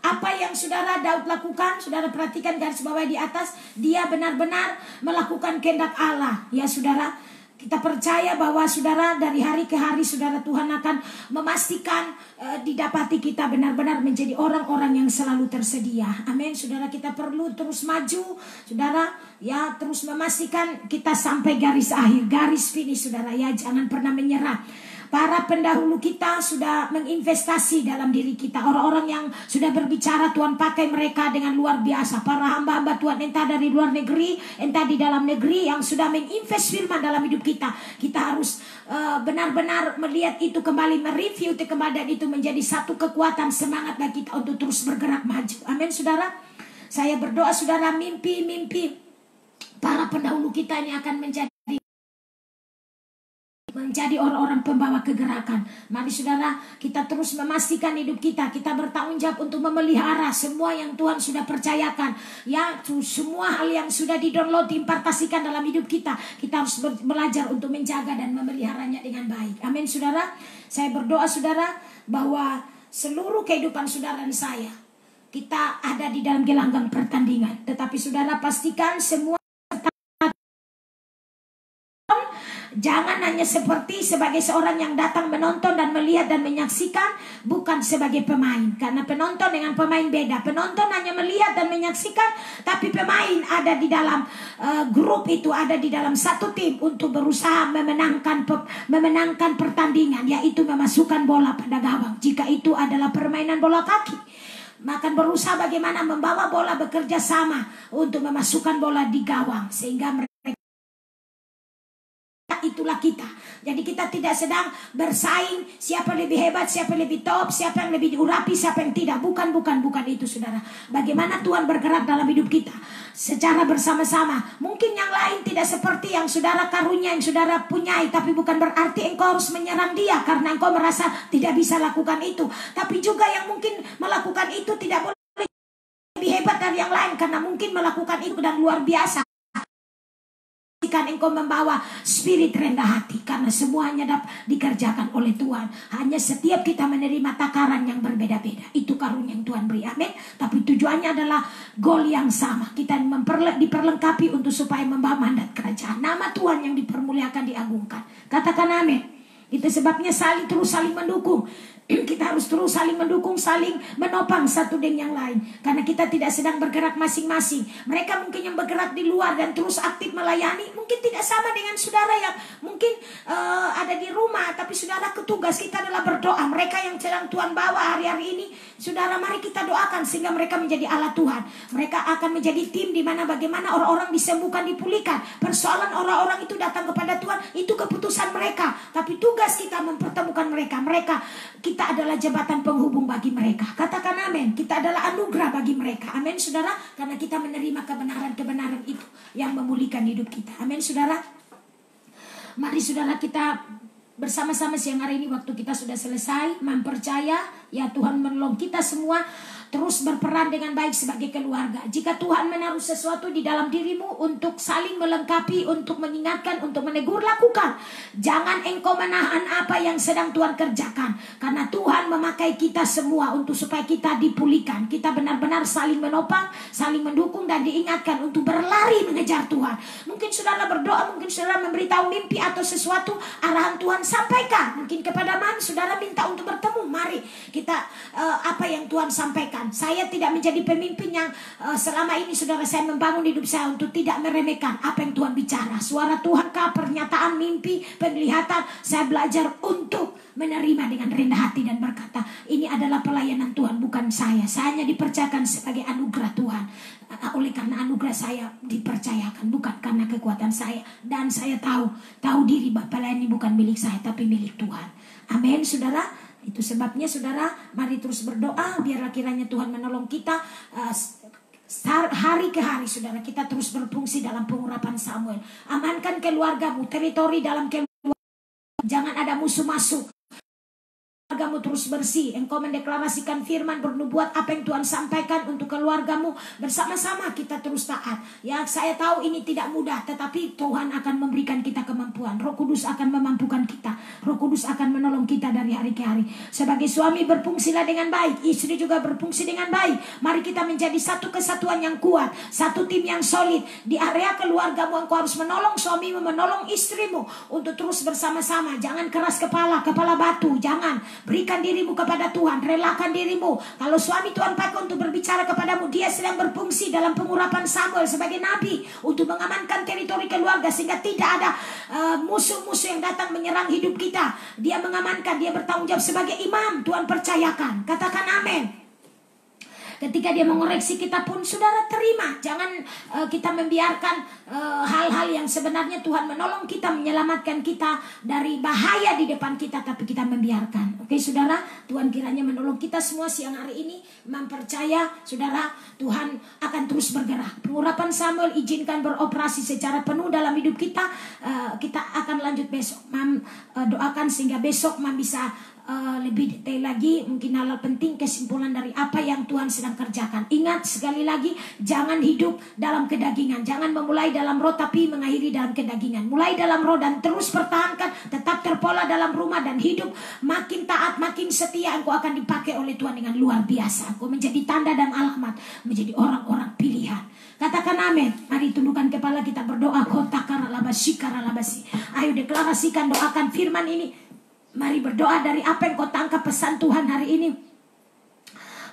apa yang saudara Daud lakukan. Saudara perhatikan garis bawah di atas. Dia benar-benar melakukan kehendak Allah. Ya saudara, kita percaya bahwa saudara dari hari ke hari saudara, Tuhan akan memastikan didapati kita benar-benar menjadi orang-orang yang selalu tersedia. Amin saudara. Kita perlu terus maju saudara, ya, terus memastikan kita sampai garis akhir, garis finish saudara, ya, jangan pernah menyerah. Para pendahulu kita sudah menginvestasi dalam diri kita. Orang-orang yang sudah berbicara, Tuhan pakai mereka dengan luar biasa. Para hamba-hamba Tuhan, entah dari luar negeri, entah di dalam negeri, yang sudah menginvest firman dalam hidup kita. Kita harus benar-benar melihat itu kembali, mereview itu kembali, dan itu menjadi satu kekuatan semangat bagi kita untuk terus bergerak maju. Amin saudara. Saya berdoa saudara, mimpi-mimpi para pendahulu kita ini akan menjadi orang-orang pembawa kegerakan. Mari saudara, kita terus memastikan hidup kita bertanggung jawab untuk memelihara semua yang Tuhan sudah percayakan. Ya, semua hal yang sudah di-download, diimpartasikan dalam hidup kita. Kita harus belajar untuk menjaga dan memeliharanya dengan baik. Amin saudara. Saya berdoa saudara bahwa seluruh kehidupan saudara dan saya, kita ada di dalam gelanggang pertandingan. Tetapi saudara pastikan semua, jangan hanya sebagai seorang yang datang menonton dan melihat dan menyaksikan, bukan sebagai pemain. Karena penonton dengan pemain beda. Penonton hanya melihat dan menyaksikan, tapi pemain ada di dalam grup itu, ada di dalam satu tim untuk berusaha memenangkan pertandingan, yaitu memasukkan bola pada gawang. Jika itu adalah permainan bola kaki, maka berusaha bagaimana membawa bola, bekerja sama untuk memasukkan bola di gawang, sehingga mereka itulah kita. Jadi kita tidak sedang bersaing siapa lebih hebat, siapa lebih top, siapa yang lebih diurapi, siapa yang tidak. Bukan itu saudara. Bagaimana Tuhan bergerak dalam hidup kita secara bersama-sama. Mungkin yang lain tidak seperti yang saudara karunia, yang saudara punyai, tapi bukan berarti engkau harus menyerang dia karena engkau merasa tidak bisa lakukan itu. Tapi juga yang mungkin melakukan itu tidak boleh lebih hebat dari yang lain karena mungkin melakukan itu dan luar biasa. Kan engkau membawa spirit rendah hati karena semuanya dapat dikerjakan oleh Tuhan. Hanya setiap kita menerima takaran yang berbeda-beda. Itu karunia yang Tuhan beri, amin. Tapi tujuannya adalah goal yang sama. Kita diperlengkapi untuk supaya membawa mandat kerajaan. Nama Tuhan yang dipermuliakan, diagungkan. Katakan amin. Itu sebabnya terus saling mendukung. Kita harus terus saling mendukung, saling menopang satu dengan yang lain. Karena kita tidak sedang bergerak masing-masing. Mereka mungkin yang bergerak di luar dan terus aktif melayani, mungkin tidak sama dengan saudara yang mungkin ada di rumah, tapi saudara ketugas kita adalah berdoa. Mereka yang sedang Tuhan bawa hari-hari ini, saudara mari kita doakan sehingga mereka menjadi alat Tuhan. Mereka akan menjadi tim di mana bagaimana orang-orang disembuhkan, dipulihkan. Persoalan orang-orang itu datang kepada Tuhan, itu keputusan mereka. Tapi tugas kita mempertemukan mereka. Kita adalah jembatan penghubung bagi mereka. Katakan amin. Kita adalah anugerah bagi mereka. Amin saudara. Karena kita menerima kebenaran-kebenaran itu yang memulihkan hidup kita. Amin saudara. Mari saudara kita bersama-sama siang hari ini waktu kita sudah selesai mempercaya ya Tuhan menolong kita semua terus berperan dengan baik sebagai keluarga. Jika Tuhan menaruh sesuatu di dalam dirimu untuk saling melengkapi, untuk mengingatkan, untuk menegur, lakukan. Jangan engkau menahan apa yang sedang Tuhan kerjakan. Karena Tuhan memakai kita semua untuk supaya kita dipulihkan. Kita benar-benar saling menopang, saling mendukung dan diingatkan untuk berlari mengejar Tuhan. Mungkin saudara berdoa, mungkin saudara memberitahu mimpi atau sesuatu, arahan Tuhan sampaikan. Mungkin kepada saudara minta untuk bertemu. Mari kita apa yang Tuhan sampaikan. Saya tidak menjadi pemimpin yang selama ini saudara saya membangun hidup saya untuk tidak meremehkan apa yang Tuhan bicara. Suara Tuhan kah, pernyataan, mimpi, penglihatan. Saya belajar untuk menerima dengan rendah hati dan berkata, ini adalah pelayanan Tuhan, bukan saya. Saya hanya dipercayakan sebagai anugerah Tuhan. Oleh karena anugerah saya dipercayakan, bukan karena kekuatan saya. Dan saya tahu diri bahwa pelayanan ini bukan milik saya, tapi milik Tuhan. Amin saudara. Itu sebabnya saudara, mari terus berdoa biarlah kiranya Tuhan menolong kita hari ke hari saudara. Kita terus berfungsi dalam pengurapan Samuel. Amankan keluargamu, teritori dalam keluarga. Jangan ada musuh masuk. Keluargamu terus bersih. Engkau mendeklarasikan firman, bernubuat apa yang Tuhan sampaikan untuk keluargamu. Bersama-sama kita terus taat. Ya, saya tahu ini tidak mudah, tetapi Tuhan akan memberikan kita kemampuan. Roh Kudus akan memampukan kita. Roh Kudus akan menolong kita dari hari ke hari. Sebagai suami berfungsilah dengan baik, istri juga berfungsi dengan baik. Mari kita menjadi satu kesatuan yang kuat, satu tim yang solid. Di area keluargamu engkau harus menolong suamimu, menolong istrimu untuk terus bersama-sama. Jangan keras kepala batu, jangan. Berikan dirimu kepada Tuhan, relakan dirimu. Kalau suami Tuhan pakai untuk berbicara kepadamu, dia sedang berfungsi dalam pengurapan Samuel sebagai nabi untuk mengamankan teritori keluarga sehingga tidak ada musuh-musuh yang datang menyerang hidup kita. Dia mengamankan, dia bertanggung jawab sebagai imam. Tuhan percayakan. Katakan amin. Ketika dia mengoreksi kita pun saudara terima. Jangan kita membiarkan hal-hal yang sebenarnya Tuhan menolong kita, menyelamatkan kita dari bahaya di depan kita, tapi kita membiarkan. Oke saudara, Tuhan kiranya menolong kita semua siang hari ini. Mempercaya saudara, Tuhan akan terus bergerak. Pengurapan Samuel izinkan beroperasi secara penuh dalam hidup kita. Kita akan lanjut besok. Doakan sehingga besok bisa lebih detail lagi, mungkin hal penting kesimpulan dari apa yang Tuhan sedang kerjakan. Ingat sekali lagi, jangan hidup dalam kedagingan. Jangan memulai dalam roh tapi mengakhiri dalam kedagingan. Mulai dalam roh dan terus pertahankan, tetap terpola dalam rumah dan hidup. Makin taat, makin setia, engkau akan dipakai oleh Tuhan dengan luar biasa. Engkau menjadi tanda dan alamat, menjadi orang-orang pilihan. Katakan amin. Mari tundukkan kepala kita berdoa. Ayo deklarasikan, doakan firman ini. Mari berdoa dari apa yang kau tangkap pesan Tuhan hari ini.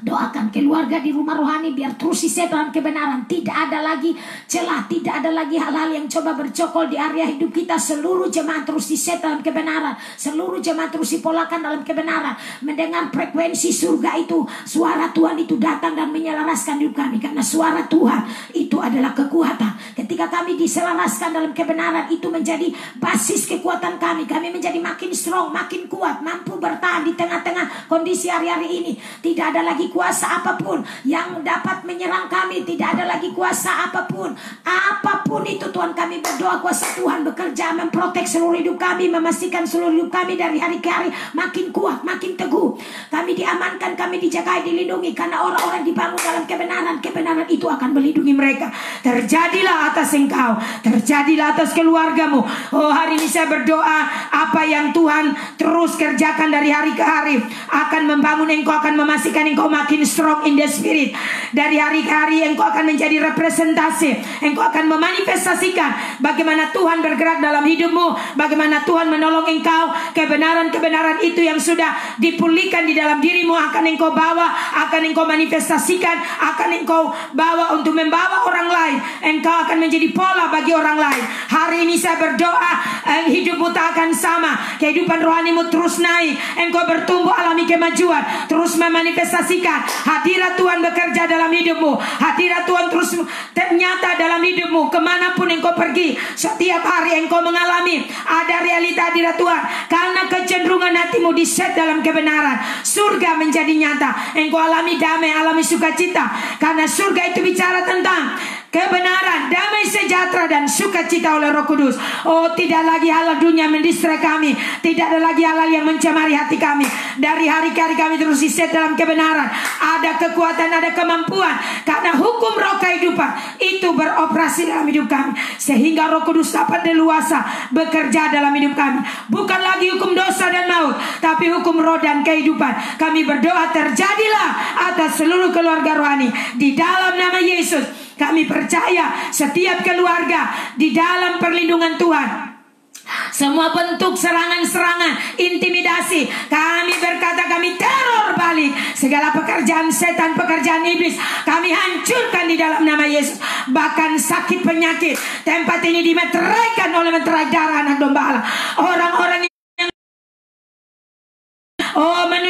Doakan keluarga di rumah rohani biar terus isi dalam kebenaran. Tidak ada lagi celah, tidak ada lagi hal-hal yang coba bercokol di area hidup kita. Seluruh jemaat terus isi dalam kebenaran. Seluruh jemaat terus dipolakan dalam kebenaran. Mendengar frekuensi surga itu, suara Tuhan itu datang dan menyelaraskan hidup kami. Karena suara Tuhan itu adalah kekuatan. Ketika kami diselaraskan dalam kebenaran, itu menjadi basis kekuatan kami. Kami menjadi makin strong, makin kuat, mampu bertahan di tengah-tengah kondisi hari-hari ini. Tidak ada lagi kuasa apapun yang dapat menyerang kami. Tidak ada lagi kuasa apapun. Apapun itu Tuhan, kami berdoa kuasa Tuhan bekerja memprotek seluruh hidup kami, memastikan seluruh hidup kami dari hari ke hari makin kuat, makin teguh. Kami diamankan, kami dijaga, dilindungi. Karena orang-orang dibangun dalam kebenaran. Kebenaran itu akan melindungi mereka. Terjadilah atas engkau, terjadilah atas keluargamu. Oh, hari ini saya berdoa, apa yang Tuhan terus kerjakan dari hari ke hari akan membangun engkau, akan memastikan engkau makin strong in the spirit. Dari hari ke hari engkau akan menjadi representasi. Engkau akan memanifestasikan bagaimana Tuhan bergerak dalam hidupmu, bagaimana Tuhan menolong engkau. Kebenaran-kebenaran itu yang sudah dipulihkan di dalam dirimu akan engkau bawa, akan engkau manifestasikan, akan engkau bawa untuk membawa orang lain. Engkau akan menjadi pola bagi orang lain. Hari ini saya berdoa, hidupmu tak akan sama. Kehidupan rohanimu terus naik. Engkau bertumbuh, alami kemajuan, terus memanifestasikan hadirat Tuhan bekerja dalam hidupmu. Hadirat Tuhan terus ternyata dalam hidupmu. Kemanapun engkau pergi, setiap hari engkau mengalami ada realita hadirat Tuhan. Karena kecenderungan hatimu diset dalam kebenaran, surga menjadi nyata. Engkau alami damai, alami sukacita. Karena surga itu bicara tentang kebenaran, damai sejahtera dan sukacita oleh Roh Kudus. Oh, tidak lagi hal dunia mendistrai kami. Tidak ada lagi hal yang mencemari hati kami. Dari hari ke hari kami terus diset dalam kebenaran. Ada kekuatan, ada kemampuan. Karena hukum roh kehidupan itu beroperasi dalam hidup kami. Sehingga Roh Kudus dapat leluasa bekerja dalam hidup kami. Bukan lagi hukum dosa dan maut, tapi hukum roh dan kehidupan. Kami berdoa terjadilah atas seluruh keluarga rohani. Di dalam nama Yesus kami percaya setiap keluarga di dalam perlindungan Tuhan. Semua bentuk serangan-serangan, intimidasi, kami berkata kami teror balik. Segala pekerjaan setan, pekerjaan iblis, kami hancurkan di dalam nama Yesus. Bahkan sakit penyakit, tempat ini dimeteraikan oleh meterai darah anak domba Allah. Orang-orang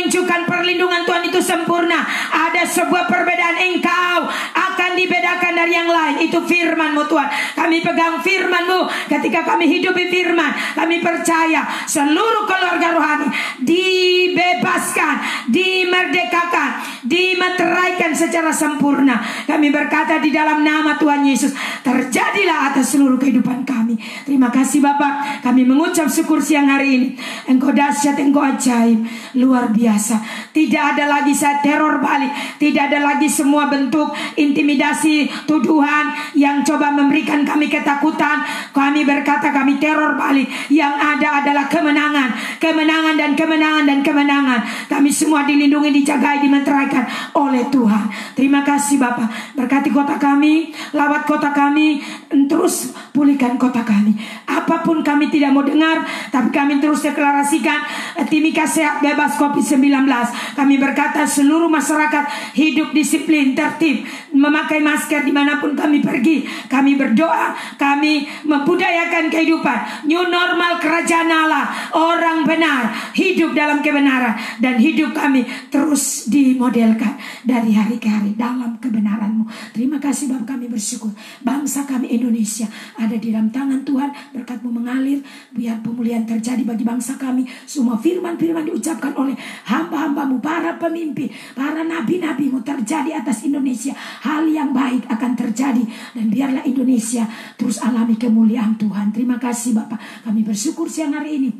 menunjukkan perlindungan Tuhan itu sempurna. Ada sebuah perbedaan, engkau akan dibedakan dari yang lain. Itu firman-Mu Tuhan. Kami pegang firman-Mu. Ketika kami hidupi firman, kami percaya seluruh keluarga rohani dibebaskan, dimerdekakan, dimeteraikan secara sempurna. Kami berkata di dalam nama Tuhan Yesus, terjadilah atas seluruh kehidupan kami. Terima kasih Bapak. Kami mengucap syukur siang hari ini. Engkau dahsyat, Engkau ajaib, luar biasa. Tidak ada lagi saya teror balik. Tidak ada lagi semua bentuk intimidasi, tuduhan yang coba memberikan kami ketakutan. Kami berkata kami teror balik. Yang ada adalah kemenangan, kemenangan dan kemenangan dan kemenangan. Kami semua dilindungi, dijagai, dimeteraikan oleh Tuhan. Terima kasih Bapak. Berkati kota kami, lawat kota kami, terus pulihkan kota kami. Apapun kami tidak mau dengar, tapi kami terus deklarasikan Timika sehat, bebas COVID-19. Kami berkata seluruh masyarakat hidup disiplin, tertib, memakai masker dimanapun kami pergi. Kami berdoa, kami membudayakan kehidupan new normal kerajaan Allah. Orang benar hidup dalam kebenaran, dan hidup kami terus dimodelkan dari hari ke hari dalam kebenaran-Mu. Terima kasih Bapak, kami bersyukur. Bangsa kami Indonesia ada di dalam tangan Tuhan. Berkat-Mu mengalir, biar pemulihan terjadi bagi bangsa kami. Semua firman-firman diucapkan oleh hamba-hamba-Mu, para pemimpin, para nabi-nabi-Mu terjadi atas Indonesia. Hal yang baik akan terjadi, dan biarlah Indonesia terus alami kemuliaan Tuhan. Terima kasih Bapak, kami bersyukur siang hari ini.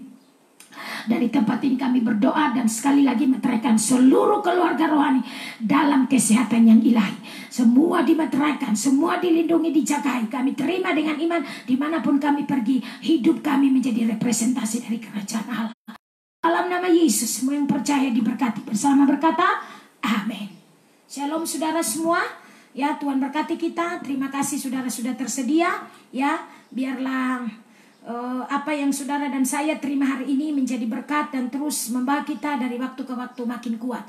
Dari tempat ini kami berdoa dan sekali lagi meteraikan seluruh keluarga rohani dalam kesehatan yang ilahi. Semua dimeteraikan, semua dilindungi, dijagai. Kami terima dengan iman dimanapun kami pergi. Hidup kami menjadi representasi dari kerajaan Allah. Dalam nama Yesus, semua yang percaya diberkati. Bersama berkata, amin. Shalom saudara semua. Ya, Tuhan berkati kita. Terima kasih saudara sudah tersedia. Ya, biarlah apa yang saudara dan saya terima hari ini menjadi berkat dan terus membawa kita dari waktu ke waktu makin kuat.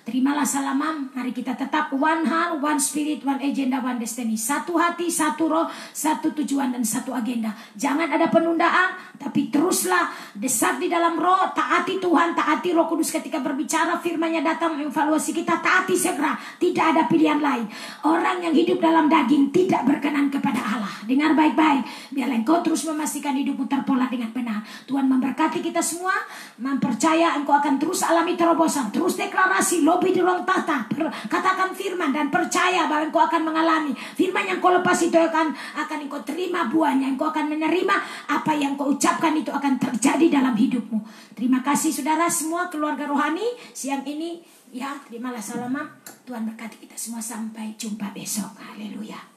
Terimalah salamam, mari kita tetap one heart, one spirit, one agenda, one destiny. Satu hati, satu roh, satu tujuan dan satu agenda. Jangan ada penundaan, tapi teruslah desak di dalam roh, taati Tuhan, taati Roh Kudus ketika berbicara, firman-Nya datang mengevaluasi kita, taati segera, tidak ada pilihan lain. Orang yang hidup dalam daging tidak berkenan kepada Allah. Dengar baik-baik, biarlah engkau terus memastikan hidupmu terpola dengan benar. Tuhan memberkati kita semua, mempercaya engkau akan terus alami terobosan, terus deklarasi, lobby di ruang tahta, katakan firman dan percaya bahwa engkau akan mengalami firman yang kau lepas itu akan engkau terima buahnya, engkau akan menerima apa yang kau ucapkan itu akan terjadi dalam hidupmu. Terima kasih saudara semua keluarga rohani siang ini ya, terimalah salam. Tuhan berkati kita semua, sampai jumpa besok. Haleluya.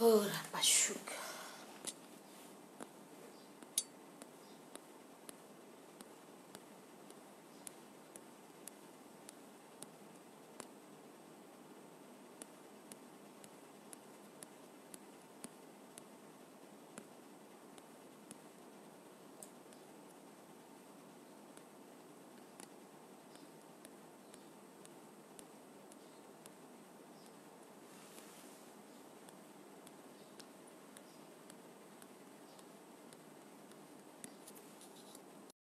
Oh, Rapasyuk.